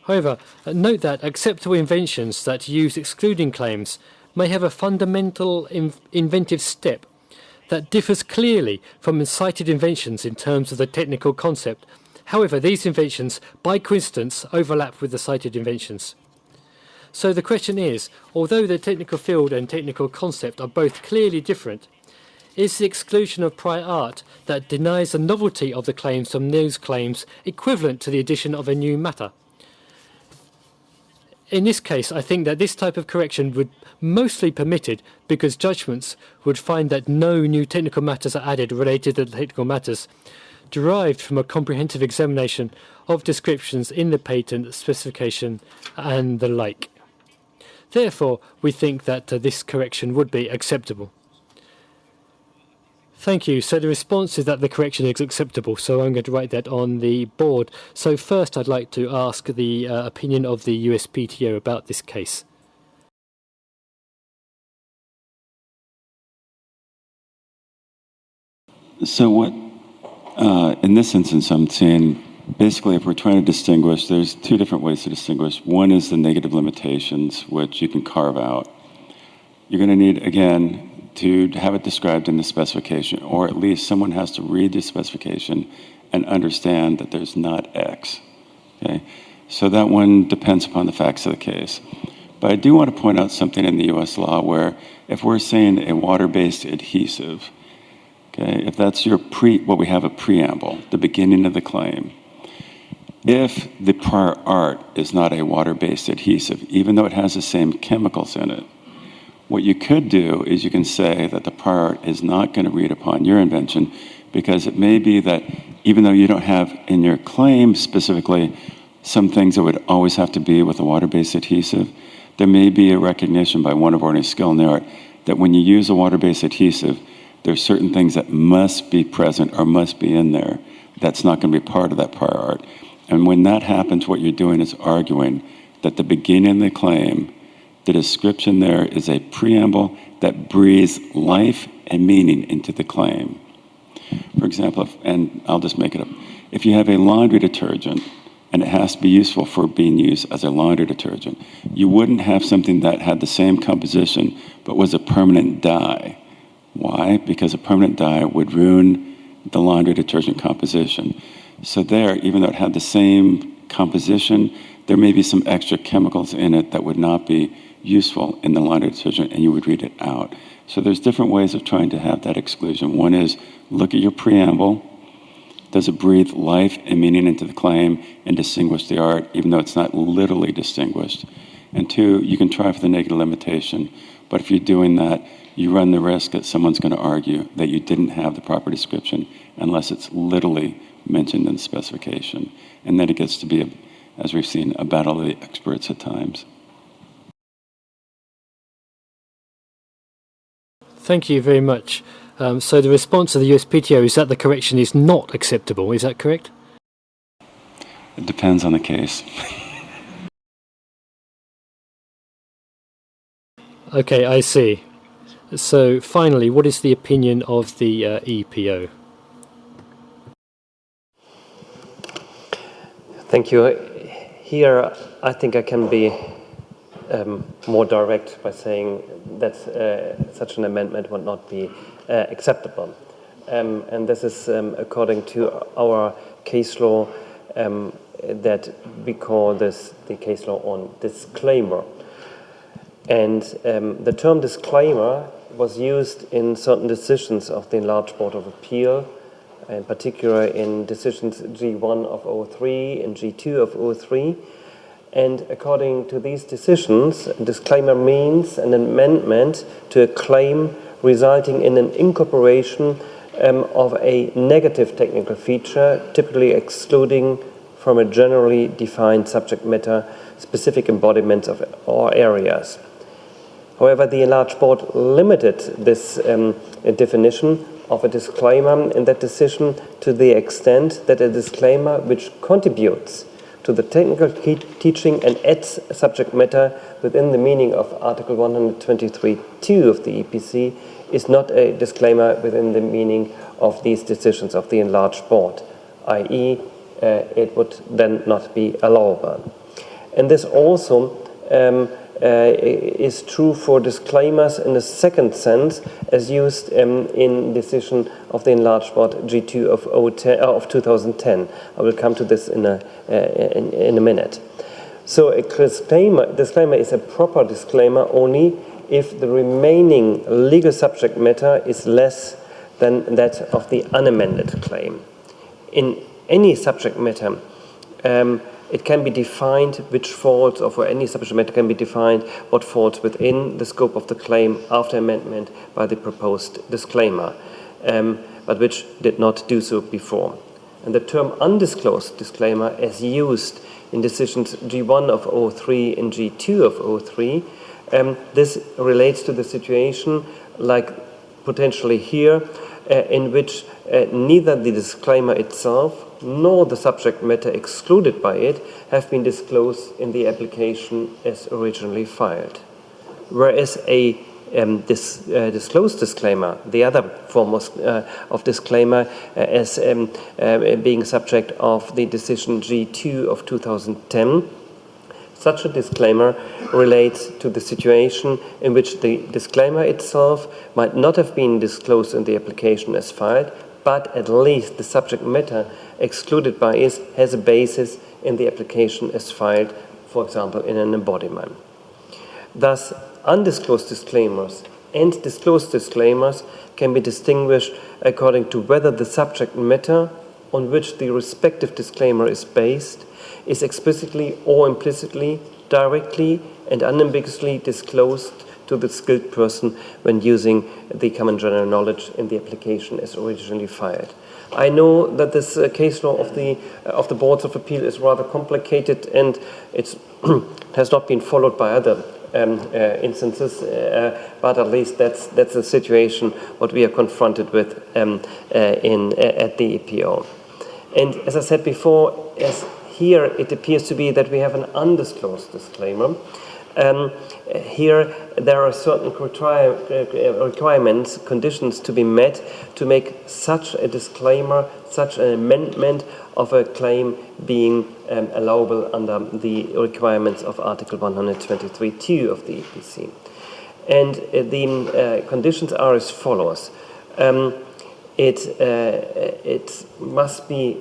However, note that acceptable inventions that use excluding claims may have a fundamental inventive step that differs clearly from cited inventions in terms of the technical concept. However, these inventions, by coincidence, overlap with the cited inventions. So the question is, although the technical field and technical concept are both clearly different, is the exclusion of prior art that denies the novelty of the claims from those claims equivalent to the addition of a new matter? In this case, I think that this type of correction would mostly be permitted because judgments would find that no new technical matters are added related to the technical matters derived from a comprehensive examination of descriptions in the patent specification and the like. Therefore, we think that this correction would be acceptable. Thank you. So the response is that the correction is acceptable. So I'm going to write that on the board. So first, I'd like to ask the opinion of the USPTO about this case. So what, in this instance, I'm saying, basically, if we're trying to distinguish, there's two different ways to distinguish. One is the negative limitations, which you can carve out. You're going to need, again, to have it described in the specification, or at least someone has to read the specification and understand that there's not X. Okay? So that one depends upon the facts of the case. But I do want to point out something in the US law where if we're saying a water-based adhesive, okay, if that's your what we have a preamble, the beginning of the claim, if the prior art is not a water-based adhesive, even though it has the same chemicals in it, what you could do is you can say that the prior art is not going to read upon your invention because it may be that even though you don't have in your claim specifically some things that would always have to be with a water-based adhesive, there may be a recognition by one of ordinary skill in the art that when you use a water-based adhesive, there's certain things that must be present or must be in there that's not going to be part of that prior art. And when that happens, what you're doing is arguing that the beginning of the claim, the description there is a preamble that breathes life and meaning into the claim. For example, and I'll just make it up. If you have a laundry detergent and it has to be useful for being used as a laundry detergent, you wouldn't have something that had the same composition but was a permanent dye. Why? Because a permanent dye would ruin the laundry detergent composition. So there, even though it had the same composition, there may be some extra chemicals in it that would not be useful in the laundry detergent, and you would read it out. So there's different ways of trying to have that exclusion. One is look at your preamble. Does it breathe life and meaning into the claim and distinguish the art, even though it's not literally distinguished? And two, you can try for the negative limitation, but if you're doing that, you run the risk that someone's going to argue that you didn't have the proper description unless it's literally mentioned in the specification. And then it gets to be, as we've seen, a battle of the experts at times. Thank you very much. So the response of the USPTO is that the correction is not acceptable. Is that correct? It depends on the case. Okay, I see. So finally, what is the opinion of the EPO? Thank you. Here, I think I can be more direct by saying that such an amendment would not be acceptable. And this is according to our case law that we call this the case law on disclaimer. And the term disclaimer was used in certain decisions of the Enlarged Board of Appeal, in particular in decisions G1 of 03 and G2 of 03. And according to these decisions, a disclaimer means an amendment to a claim resulting in an incorporation of a negative technical feature, typically excluding from a generally defined subject matter specific embodiments of or areas. However, the Enlarged Board limited this definition of a disclaimer in that decision to the extent that a disclaimer which contributes to the technical teaching and adds subject matter within the meaning of Article 123(2) of the EPC is not a disclaimer within the meaning of these decisions of the Enlarged Board, i.e. It would then not be allowable. And this also is true for disclaimers in the second sense as used in decision of the Enlarged Board G2 of 2010. I will come to this in a minute. So a disclaimer is a proper disclaimer only if the remaining legal subject matter is less than that of the unamended claim. In any subject matter, it can be defined which falls, or for any subject matter can be defined what falls within the scope of the claim after amendment by the proposed disclaimer, but which did not do so before. And the term undisclosed disclaimer, as used in decisions G1 of 03 and G2 of 03, this relates to the situation like potentially here, in which neither the disclaimer itself nor the subject matter excluded by it have been disclosed in the application as originally filed. Whereas a disclosed disclaimer, the other form of disclaimer as being subject of the decision G2 of 2010, such a disclaimer relates to the situation in which the disclaimer itself might not have been disclosed in the application as filed, but at least the subject matter excluded by it has a basis in the application as filed, for example, in an embodiment. Thus, undisclosed disclaimers and disclosed disclaimers can be distinguished according to whether the subject matter on which the respective disclaimer is based is explicitly or implicitly, directly and unambiguously disclosed to the skilled person when using the common general knowledge in the application as originally filed. I know that this case law of the Boards of Appeal is rather complicated and it has not been followed by other instances, but at least that's the situation what we are confronted with at the EPO. And as I said before, as here it appears to be that we have an undisclosed disclaimer. Here there are certain requirements, conditions to be met to make such a disclaimer, such an amendment of a claim being allowable under the requirements of Article 123(2) of the EPC. And the conditions are as follows. It must be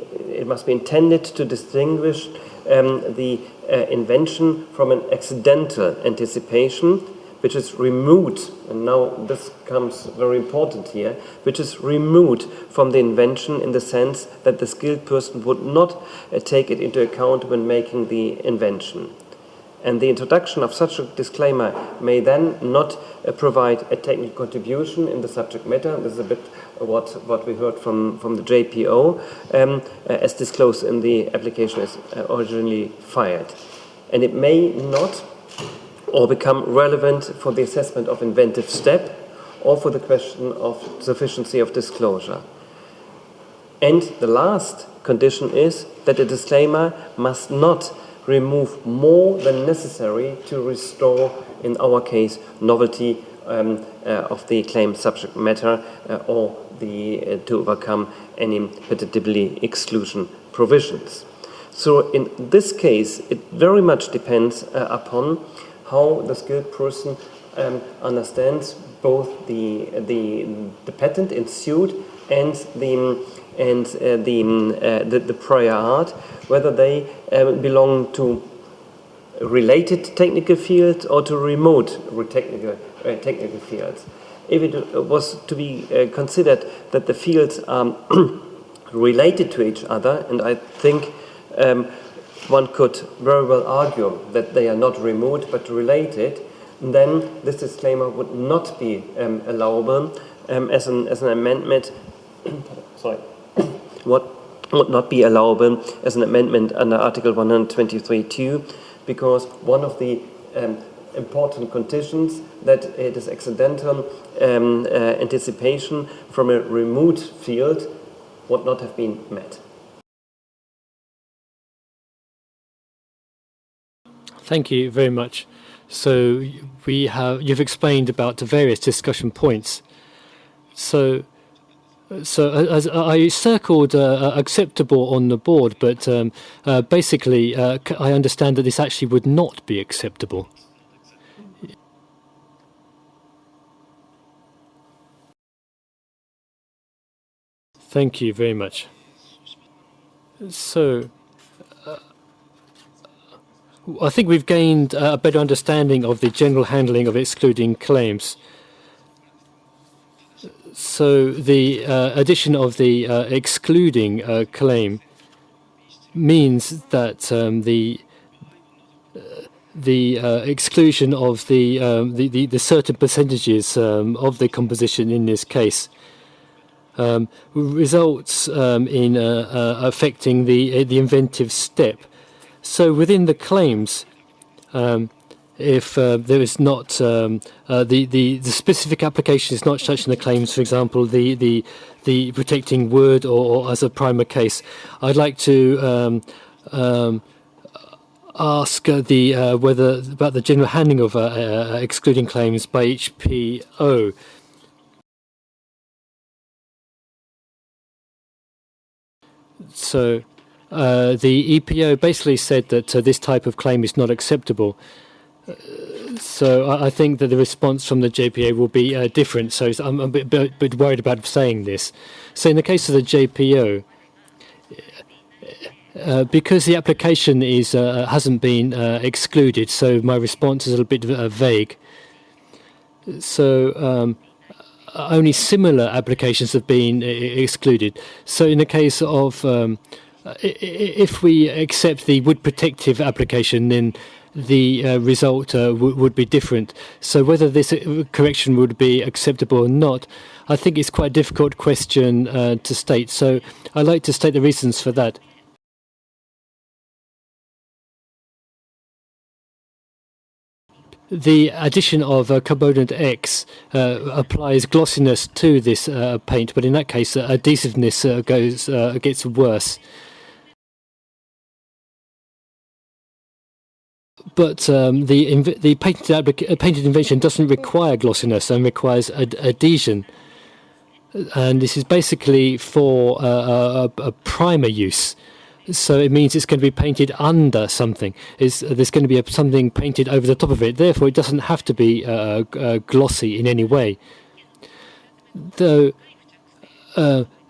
intended to distinguish the invention from an accidental anticipation, which is removed, and now this comes very important here, which is removed from the invention in the sense that the skilled person would not take it into account when making the invention. And the introduction of such a disclaimer may then not provide a technical contribution in the subject matter. This is a bit what we heard from the JPO, as disclosed in the application as originally filed. And it may not or become relevant for the assessment of inventive step or for the question of sufficiency of disclosure. And the last condition is that a disclaimer must not remove more than necessary to restore, in our case, novelty of the claimed subject matter or to overcome any patentability exclusion provisions. So in this case, it very much depends upon how the skilled person understands both the patent in suit and the prior art, whether they belong to related technical fields or to remote technical fields. If it was to be considered that the fields are related to each other, and I think one could very well argue that they are not remote but related, then this disclaimer would not be allowable as an amendment. Sorry, would not be allowable as an amendment under Article 123(2), because one of the important conditions that it is accidental anticipation from a remote field would not have been met. Thank you very much. So you've explained about the various discussion points. So as I circled acceptable on the board, but basically I understand that this actually would not be acceptable. Thank you very much. So I think we've gained a better understanding of the general handling of excluding claims. So the addition of the excluding claim means that the exclusion of the certain percentages of the composition in this case results in affecting the inventive step. So within the claims, if there is not the specific application is not such in the claims, for example, the protecting word or as a primer case, I'd like to ask whether about the general handling of excluding claims by each PO. So the EPO basically said that this type of claim is not acceptable. So I think that the response from the JPA will be different. So I'm a bit worried about saying this. So in the case of the JPO, because the application hasn't been excluded, so my response is a little bit vague. So only similar applications have been excluded. So in the case of if we accept the wood protective application, then the result would be different. So whether this correction would be acceptable or not, I think it's quite a difficult question to state. So I'd like to state the reasons for that. The addition of component X applies glossiness to this paint, but in that case, adhesiveness gets worse. But the painted invention doesn't require glossiness and requires adhesion, and this is basically for a primer use. So it means it's going to be painted under something. There's going to be something painted over the top of it. Therefore, it doesn't have to be glossy in any way. Though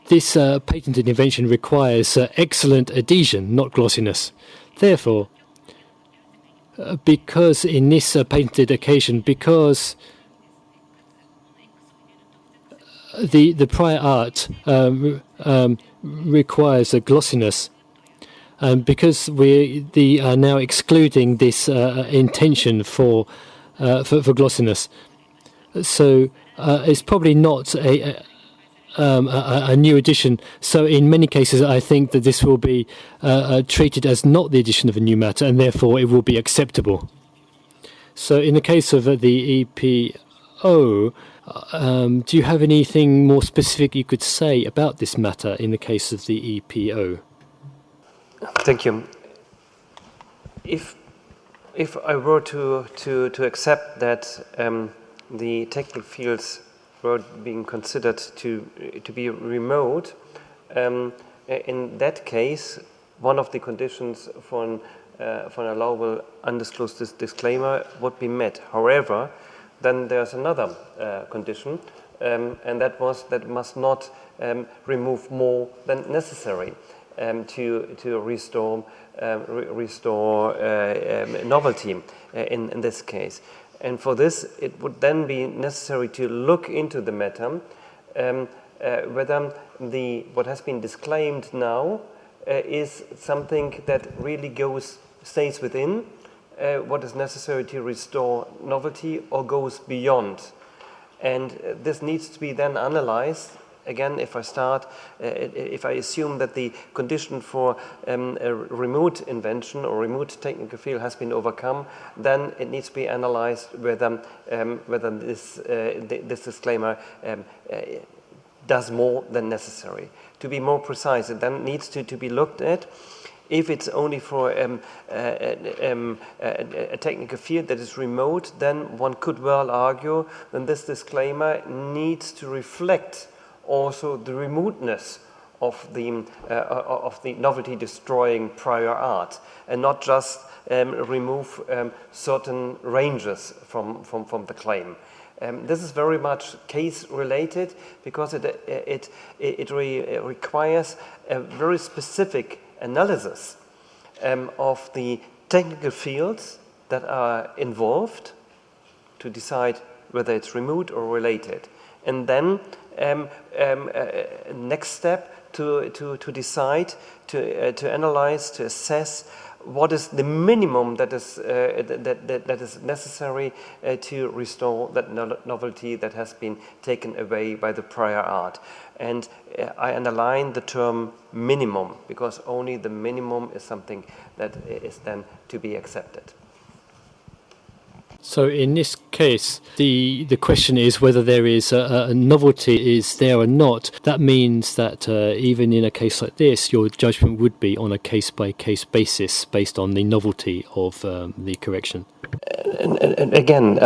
this patented invention requires excellent adhesion, not glossiness. Therefore, because in this patented occasion, because the prior art requires a glossiness, because we are now excluding this intention for glossiness. So it's probably not a new addition. So in many cases, I think that this will be treated as not the addition of a new matter, and therefore it will be acceptable. So in the case of the EPO, do you have anything more specific you could say about this matter in the case of the EPO? Thank you. If I were to accept that the technical fields were being considered to be remote, in that case, one of the conditions for an allowable undisclosed disclaimer would be met. However, then there's another condition, and that was that must not remove more than necessary to restore novelty in this case. And for this, it would then be necessary to look into the matter, whether what has been disclaimed now is something that really stays within what is necessary to restore novelty or goes beyond. And this needs to be then analyzed. Again, if I assume that the condition for a remote invention or remote technical field has been overcome, then it needs to be analyzed whether this disclaimer does more than necessary. To be more precise, it then needs to be looked at. If it's only for a technical field that is remote, then one could well argue that this disclaimer needs to reflect also the remoteness of the novelty-destroying prior art, and not just remove certain ranges from the claim. This is very much case-related because it requires a very specific analysis of the technical fields that are involved to decide whether it's remote or related, and then next step to decide, to analyze, to assess what is the minimum that is necessary to restore that novelty that has been taken away by the prior art. And I underline the term minimum because only the minimum is something that is then to be accepted. So in this case, the question is whether there is a novelty is there or not. That means that even in a case like this, your judgment would be on a case-by-case basis based on the novelty of the correction. And again,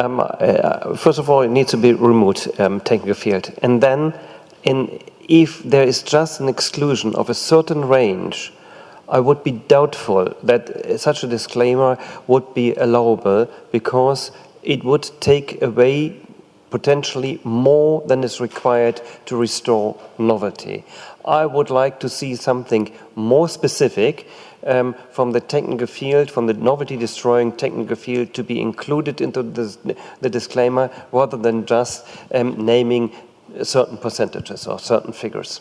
first of all, it needs to be remote technical field. And then if there is just an exclusion of a certain range, I would be doubtful that such a disclaimer would be allowable because it would take away potentially more than is required to restore novelty. I would like to see something more specific from the technical field, from the novelty-destroying technical field to be included into the disclaimer rather than just naming certain percentages or certain figures.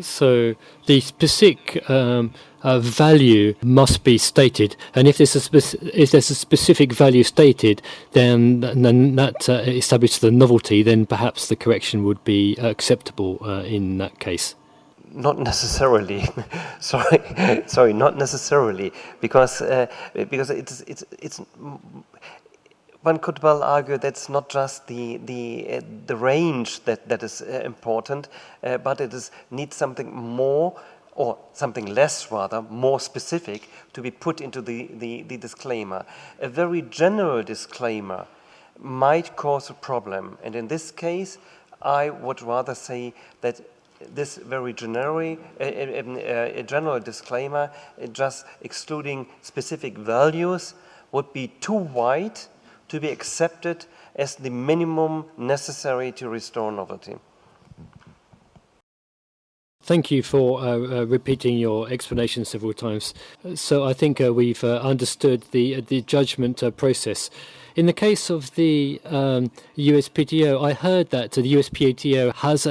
So the specific value must be stated, and if there's a specific value stated, then that establishes the novelty. Then perhaps the correction would be acceptable in that case. Not necessarily. sorry, not necessarily, because it's. One could well argue that's not just the range that is important, but it needs something more, or something less rather, more specific to be put into the disclaimer. A very general disclaimer might cause a problem, and in this case, I would rather say that this very general disclaimer, just excluding specific values, would be too wide to be accepted as the minimum necessary to restore novelty. Thank you for repeating your explanation several times. So I think we've understood the judgment process. In the case of the USPTO, I heard that the USPTO has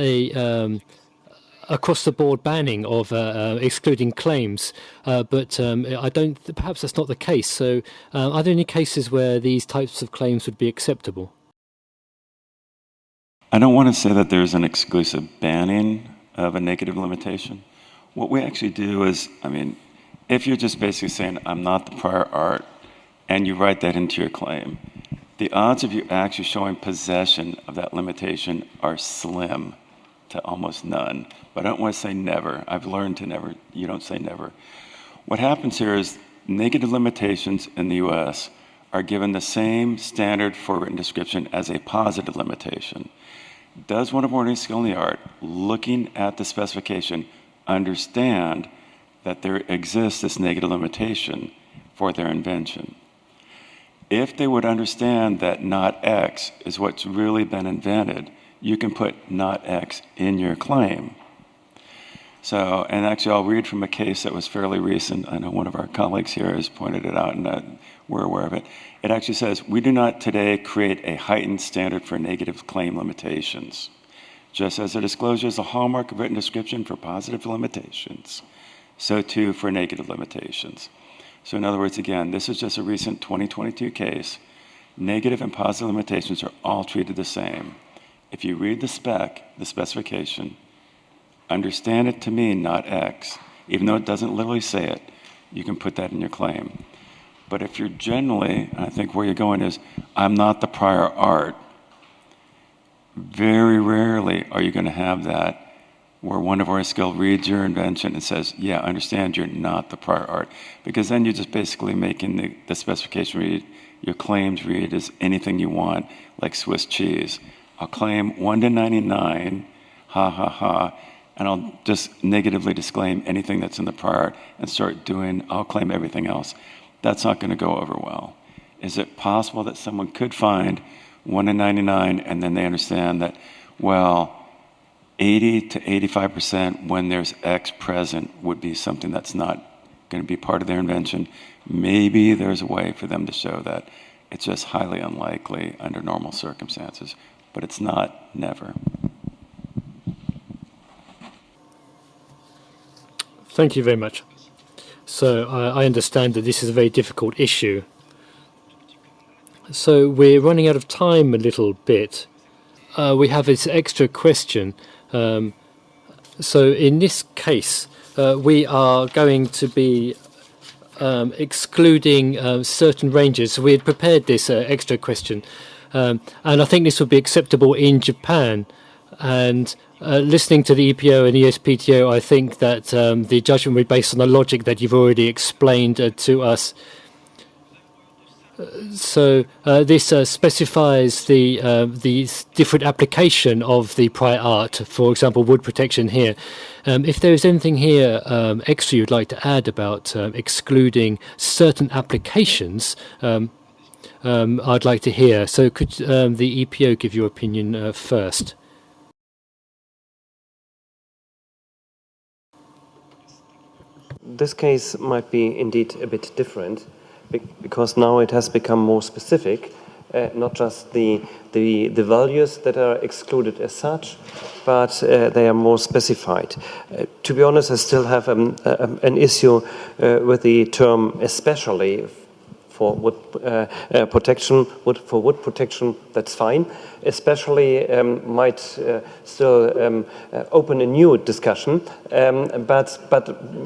across-the-board banning of excluding claims, but I don't. Perhaps that's not the case. So, are there any cases where these types of claims would be acceptable? I don't want to say that there's an exclusive banning of a negative limitation. What we actually do is, I mean, if you're just basically saying, I'm not the prior art, and you write that into your claim, the odds of you actually showing possession of that limitation are slim to almost none. But I don't want to say never. I've learned to never, you don't say never. What happens here is negative limitations in the US are given the same standard for written description as a positive limitation. Does one of ordinary skill in the art, looking at the specification, understand that there exists this negative limitation for their invention? If they would understand that not X is what's really been invented, you can put not X in your claim. So, and actually I'll read from a case that was fairly recent. I know one of our colleagues here has pointed it out and we're aware of it. It actually says, we do not today create a heightened standard for negative claim limitations. Just as a disclosure is a hallmark of written description for positive limitations, so too for negative limitations. So in other words, again, this is just a recent 2022 case. Negative and positive limitations are all treated the same. If you read the spec, the specification, understand it to mean not X, even though it doesn't literally say it, you can put that in your claim. But if you're generally, I think where you're going is, I'm not the prior art, very rarely are you going to have that where one of our skill reads your invention and says, yeah, understand you're not the prior art. Because then you're just basically making the specification read, your claims read as anything you want, like Swiss cheese. I'll claim 1 to 99, ha ha ha, and I'll just negatively disclaim anything that's in the prior art and start doing, I'll claim everything else. That's not going to go over well. Is it possible that someone could find 1 to 99 and then they understand that, well, 80 to 85% when there's X present would be something that's not going to be part of their invention? Maybe there's a way for them to show that. It's just highly unlikely under normal circumstances, but it's not never. Thank you very much. So I understand that this is a very difficult issue. So we're running out of time a little bit. We have this extra question. So in this case, we are going to be excluding certain ranges. So we had prepared this extra question, and I think this would be acceptable in Japan. And listening to the EPO and ESPTO, I think that the judgment will be based on the logic that you've already explained to us. So this specifies the different application of the prior art, for example, wood protection here. If there is anything here extra you'd like to add about excluding certain applications, I'd like to hear. So could the EPO give your opinion first? This case might be indeed a bit different because now it has become more specific, not just the values that are excluded as such, but they are more specified. To be honest, I still have an issue with the term especially for wood protection. For wood protection, that's fine. Especially might still open a new discussion. But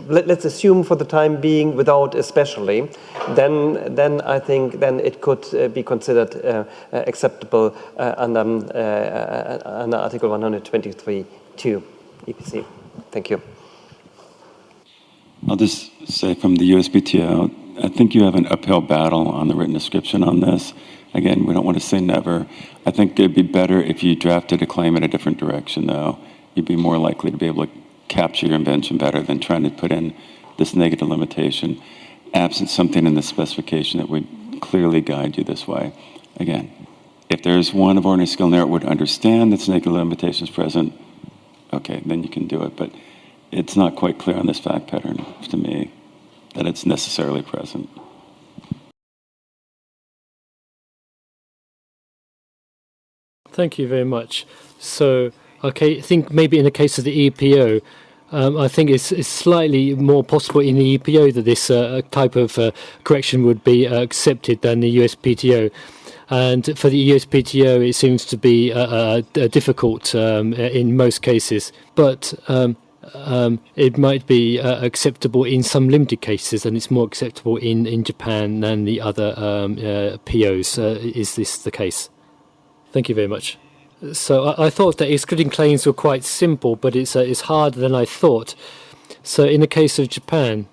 let's assume for the time being without especially. Then I think then it could be considered acceptable under Article 123(2) EPC. Thank you. I'll just say from the USPTO, I think you have an uphill battle on the written description on this. Again, we don't want to say never. I think it'd be better if you drafted a claim in a different direction, though. You'd be more likely to be able to capture your invention better than trying to put in this negative limitation, absent something in the specification that would clearly guide you this way. Again, if there's one of ordinary skill in there would understand that negative limitation is present, okay, then you can do it. But it's not quite clear on this fact pattern to me that it's necessarily present. Thank you very much. So Okay, I think maybe in the case of the EPO, I think it's slightly more possible in the EPO that this type of correction would be accepted than the USPTO. And for the USPTO, it seems to be difficult in most cases. But it might be acceptable in some limited cases, and it's more acceptable in Japan than the other POs. Is this the case? Thank you very much. So I thought that excluding claims were quite simple, but it's harder than I thought. So in the case of Japan,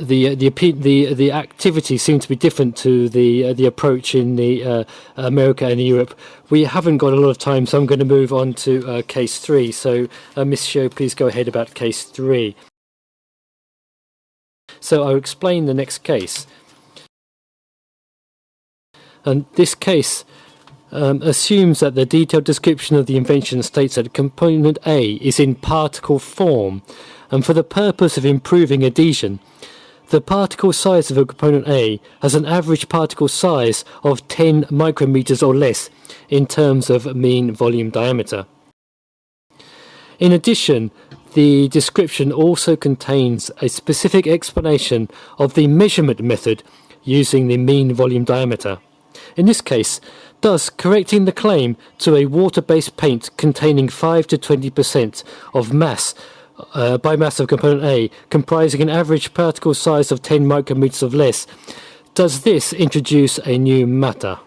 the activity seemed to be different to the approach in the America and Europe. We haven't got a lot of time, so I'm going to move on to case 3. So Ms. Shio, please go ahead about case 3. So I'll explain the next case. And this case assumes that the detailed description of the invention states that component A is in particle form, and for the purpose of improving adhesion, the particle size of a component A has an average particle size of 10 micrometers or less in terms of mean volume diameter. In addition, the description also contains a specific explanation of the measurement method using the mean volume diameter. In this case, thus correcting the claim to a water-based paint containing 5 to 20% of mass by mass of component A, comprising an average particle size of 10 micrometers or less, does this introduce a new matter?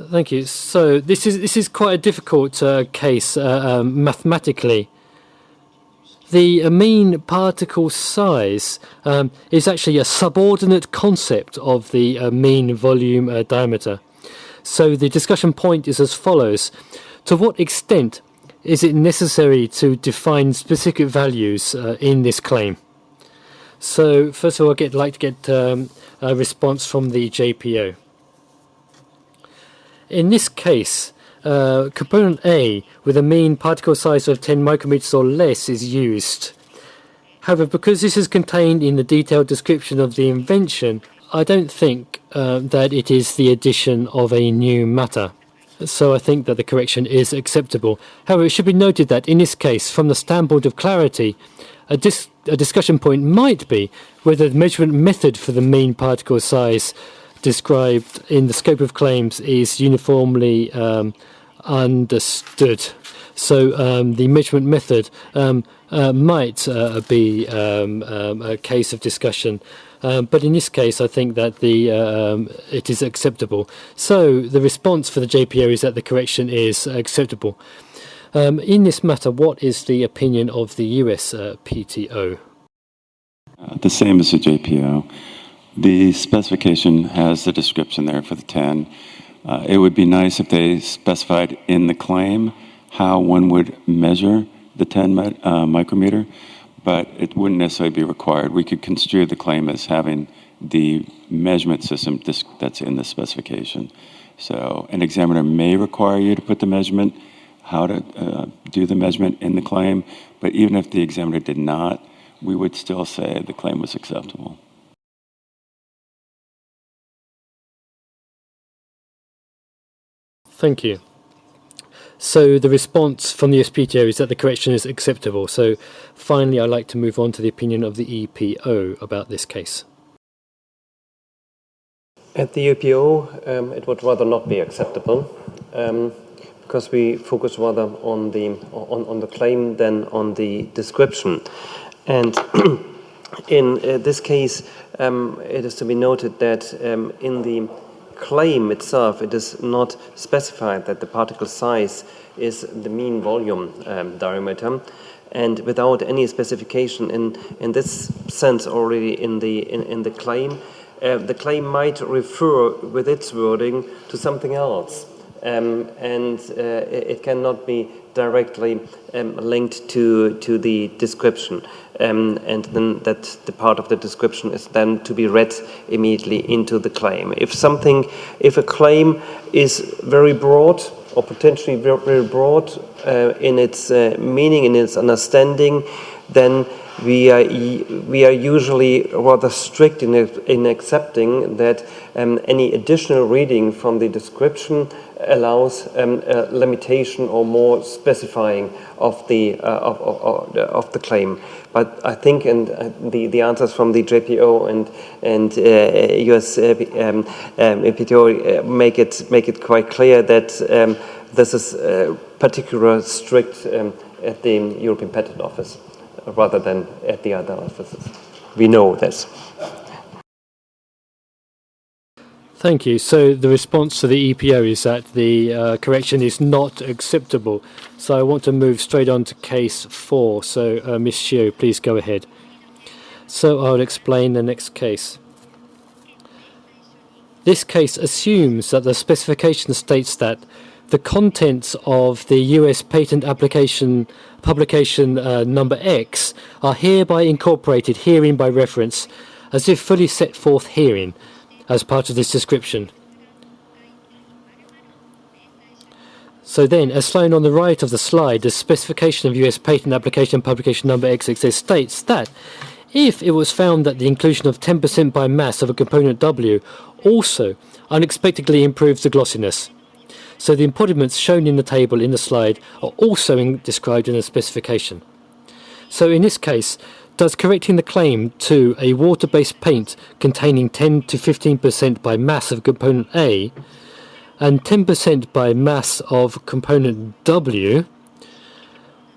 Thank you. So this is quite a difficult case mathematically. The mean particle size is actually a subordinate concept of the mean volume diameter. So the discussion point is as follows. To what extent is it necessary to define specific values in this claim? So first of all, I'd like to get a response from the JPO. In this case, component A with a mean particle size of 10 micrometers or less is used. However, because this is contained in the detailed description of the invention, I don't think that it is the addition of a new matter. So I think that the correction is acceptable. However, it should be noted that in this case, from the standpoint of clarity, a discussion point might be whether the measurement method for the mean particle size described in the scope of claims is uniformly understood. So the measurement method might be a case of discussion. But in this case, I think that it is acceptable. So the response for the JPO is that the correction is acceptable. In this matter, what is the opinion of the US PTO? The same as the JPO. The specification has the description there for the 10. It would be nice if they specified in the claim how one would measure the 10 micrometer, but it wouldn't necessarily be required. We could construe the claim as having the measurement system that's in the specification. So an examiner may require you to put the measurement, how to do the measurement in the claim, but even if the examiner did not, we would still say the claim was acceptable. Thank you. So the response from the USPTO is that the correction is acceptable. So finally, I'd like to move on to the opinion of the EPO about this case. At the EPO, it would rather not be acceptable because we focus rather on the claim than on the description. And in this case, it is to be noted that in the claim itself, it is not specified that the particle size is the mean volume diameter, and without any specification in this sense already in the claim, the claim might refer with its wording to something else, and it cannot be directly linked to the description. And then that the part of the description is then to be read immediately into the claim. If a claim is very broad or potentially very broad in its meaning, in its understanding, then we are usually rather strict in accepting that any additional reading from the description allows a limitation or more specifying of the claim. But I think, and the answers from the JPO and US PTO make it quite clear that this is particularly strict at the European Patent Office rather than at the other offices. We know this. Thank you. So the response to the EPO is that the correction is not acceptable. So I want to move straight on to case 4. So Ms. Shio, please go ahead. So I'll explain the next case. This case assumes that the specification states that the contents of the US patent application publication number X are hereby incorporated herein by reference as if fully set forth herein as part of this description. So then, as shown on the right of the slide, the specification of US patent application publication number XX states that if it was found that the inclusion of 10% by mass of a component W also unexpectedly improves the glossiness. So the embodiments shown in the table in the slide are also described in the specification. So in this case, does correcting the claim to a water-based paint containing 10 to 15% by mass of component A and 10% by mass of component W,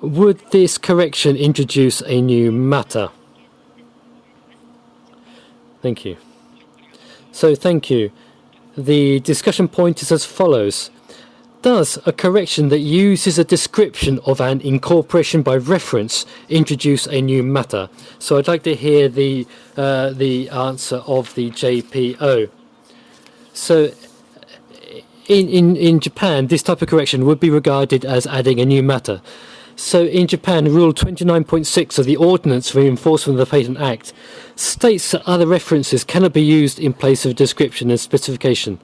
would this correction introduce a new matter? Thank you. So thank you. The discussion point is as follows. Does a correction that uses a description of an incorporation by reference introduce a new matter? So I'd like to hear the answer of the JPO. So in Japan, this type of correction would be regarded as adding a new matter. So in Japan, Rule 29.6 of the Ordinance for Enforcement of the Patent Act states that other references cannot be used in place of description and specification.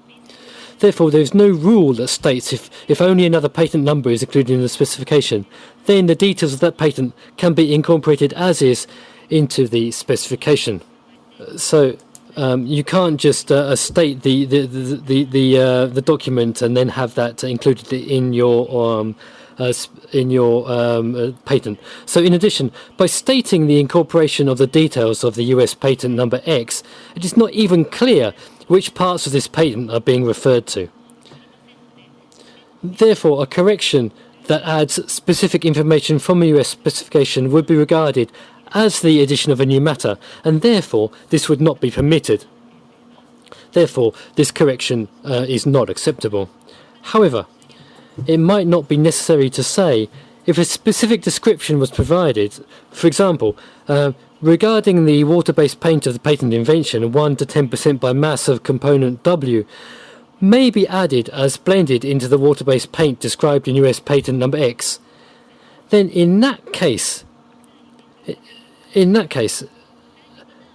Therefore, there is no rule that states if only another patent number is included in the specification, then the details of that patent can be incorporated as is into the specification. So you can't just state the document and then have that included in your patent. So in addition, by stating the incorporation of the details of the US patent number X, it is not even clear which parts of this patent are being referred to. Therefore, a correction that adds specific information from a US specification would be regarded as the addition of a new matter, and therefore this would not be permitted. Therefore, this correction is not acceptable. However, it might not be necessary to say if a specific description was provided. For example, regarding the water-based paint of the patent invention, 1 to 10% by mass of component W may be added as blended into the water-based paint described in US patent number X. Then in that case,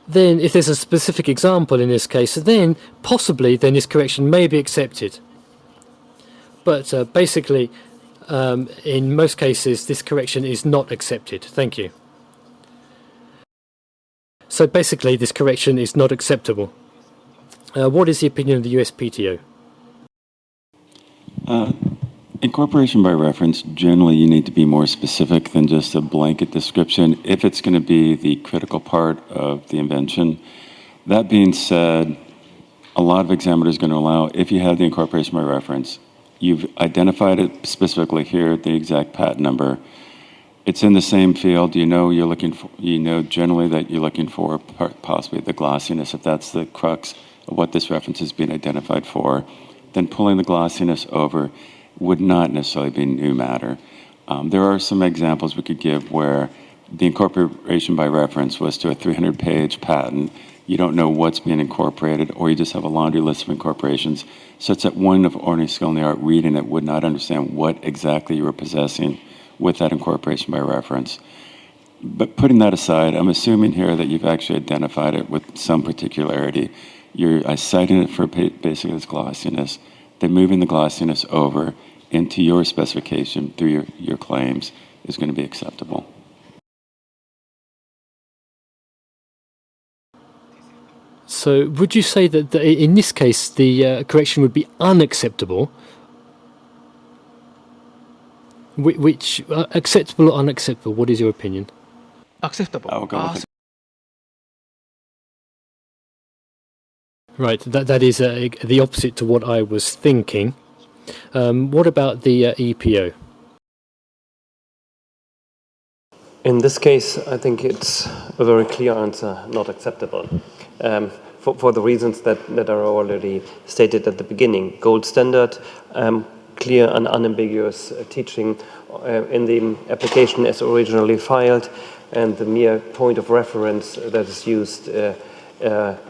then if there's a specific example in this case, then possibly this correction may be accepted. But basically, in most cases, this correction is not accepted. Thank you. So basically, this correction is not acceptable. What is the opinion of the USPTO? Incorporation by reference, generally you need to be more specific than just a blanket description if it's going to be the critical part of the invention. That being said, a lot of examiners are going to allow, if you have the incorporation by reference, you've identified it specifically here, the exact patent number. It's in the same field. You know you're looking for. You know generally that you're looking for possibly the glossiness. If that's the crux of what this reference is being identified for, then pulling the glossiness over would not necessarily be new matter. There are some examples we could give where the incorporation by reference was to a 300-page patent. You don't know what's being incorporated, or you just have a laundry list of incorporations, such that one of ordinary skill in the art reading it would not understand what exactly you were possessing with that incorporation by reference. But putting that aside, I'm assuming here that you've actually identified it with some particularity. You're citing it for basically its glossiness, then moving the glossiness over into your specification through your claims is going to be acceptable. So would you say that in this case the correction would be unacceptable? Which acceptable or unacceptable? What is your opinion? Acceptable. I will go with it. Right, that is the opposite to what I was thinking. What about the EPO? In this case, I think it's a very clear answer, not acceptable. For the reasons that are already stated at the beginning. Gold standard, clear and unambiguous teaching in the application as originally filed, and the mere point of reference that is used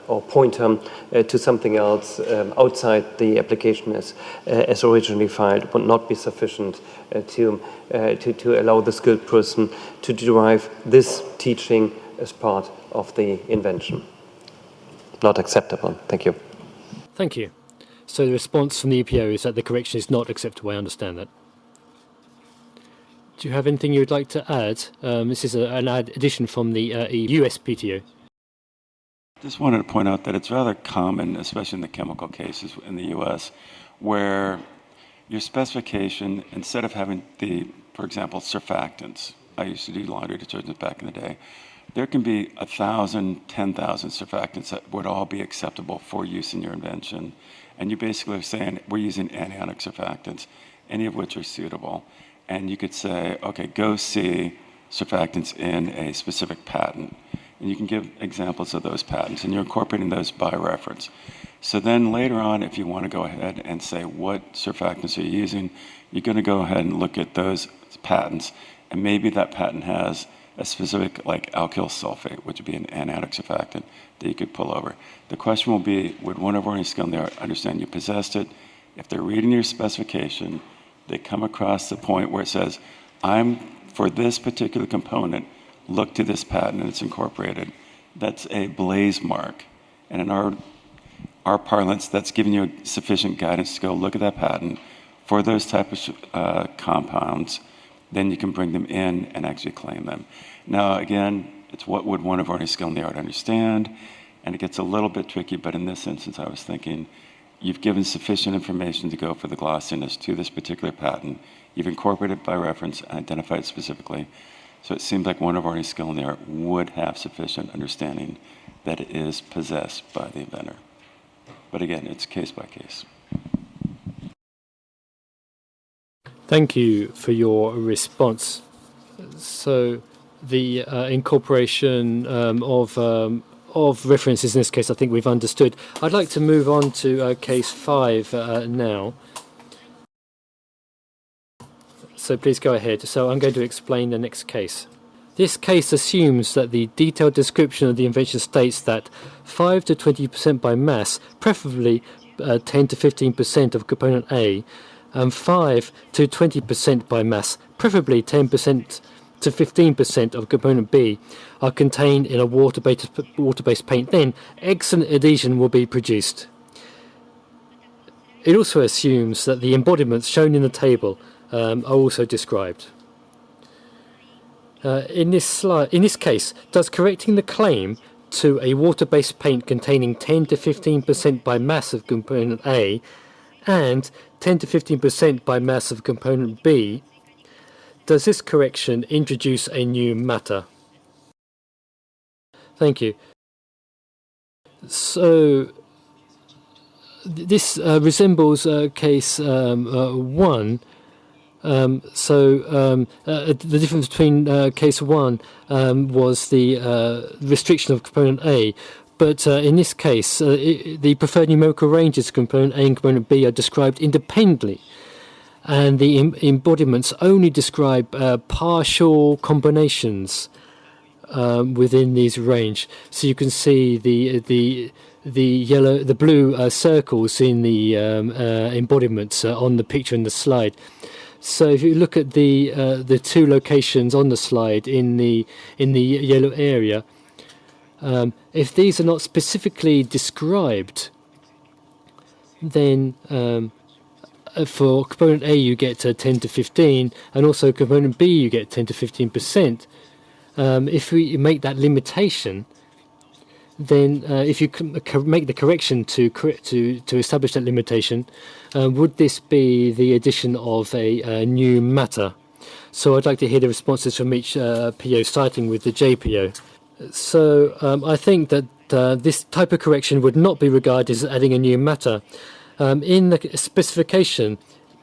or pointer to something else outside the application as originally filed would not be sufficient to allow the skilled person to derive this teaching as part of the invention. Not acceptable. Thank you. Thank you. So the response from the EPO is that the correction is not acceptable. I understand that. Do you have anything you would like to add? This is an addition from the USPTO. Just wanted to point out that it's rather common, especially in the chemical cases in the US, where your specification, instead of having for example, surfactants, I used to do laundry detergents back in the day, there can be 1,000, 10,000 surfactants that would all be acceptable for use in your invention. And you basically are saying, we're using anionic surfactants, any of which are suitable. And you could say, okay, go see surfactants in a specific patent. And you can give examples of those patents, and you're incorporating those by reference. So then later on, if you want to go ahead and say what surfactants are you using, you're going to go ahead and look at those patents, and maybe that patent has a specific, like alkyl sulfate, which would be an anionic surfactant that you could pull over. The question will be, would one of our skilled in the art understand you possessed it? If they're reading your specification, they come across the point where it says, for this particular component, look to this patent and it's incorporated. That's a blaze mark. And in our parlance, that's giving you sufficient guidance to go look at that patent for those type of compounds. Then you can bring them in and actually claim them. Now, again, it's what would one of our skilled in the art understand? And it gets a little bit tricky, but in this instance, I was thinking, you've given sufficient information to go for the glossiness to this particular patent. You've incorporated by reference and identified it specifically. So it seems like one of our skilled in the art would have sufficient understanding that it is possessed by the inventor. But again, it's case by case. Thank you for your response. So the incorporation of references in this case, I think we've understood. I'd like to move on to case 5 now. So please go ahead. So I'm going to explain the next case. This case assumes that the detailed description of the invention states that 5 to 20% by mass, preferably 10 to 15% of component A, and 5 to 20% by mass, preferably 10% to 15% of component B, are contained in a water-based paint. Then excellent adhesion will be produced. It also assumes that the embodiments shown in the table are also described. In this case, does correcting the claim to a water-based paint containing 10 to 15% by mass of component A and 10 to 15% by mass of component B, does this correction introduce a new matter? Thank you. So this resembles case 1. The difference between case 1 was the restriction of component A, but in this case, the preferred numerical ranges of component A and component B are described independently, and the embodiments only describe partial combinations within these range. So you can see the blue circles in the embodiments on the picture in the slide. So if you look at the two locations on the slide in the yellow area, if these are not specifically described, then for component A you get 10 to 15, and also component B you get 10 to 15%. If we make that limitation, then if you make the correction to establish that limitation, would this be the addition of a new matter? So I'd like to hear the responses from each PO, starting with the JPO. So I think that this type of correction would not be regarded as adding a new matter. In the specification,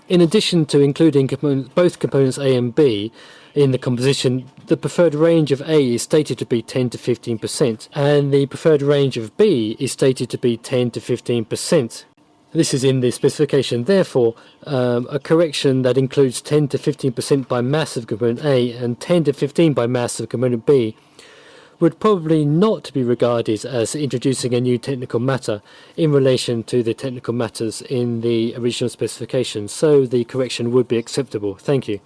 in addition to including both components A and B in the composition, the preferred range of A is stated to be 10 to 15%, and the preferred range of B is stated to be 10 to 15%. This is in the specification. Therefore, a correction that includes 10 to 15% by mass of component A and 10 to 15 by mass of component B would probably not be regarded as introducing a new technical matter in relation to the technical matters in the original specification. So the correction would be acceptable. Thank you.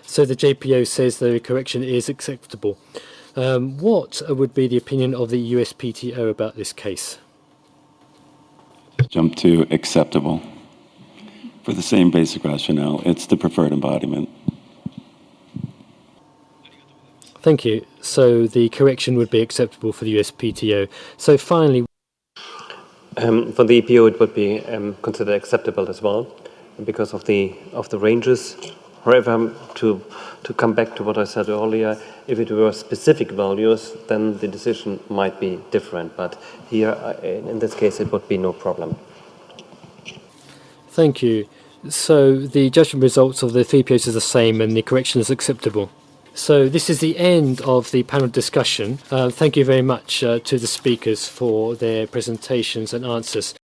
So the JPO says the correction is acceptable. What would be the opinion of the USPTO about this case? Jump to acceptable. For the same basic rationale, it's the preferred embodiment. Thank you. So the correction would be acceptable for the USPTO. So finally, for the EPO, it would be considered acceptable as well because of the ranges. However, to come back to what I said earlier, if it were specific values, then the decision might be different. But here, in this case, it would be no problem. thank you. So the judgment results of the three POs is the same and the correction is acceptable. So this is the end of the panel discussion. Thank you very much to the speakers for their presentations and answers.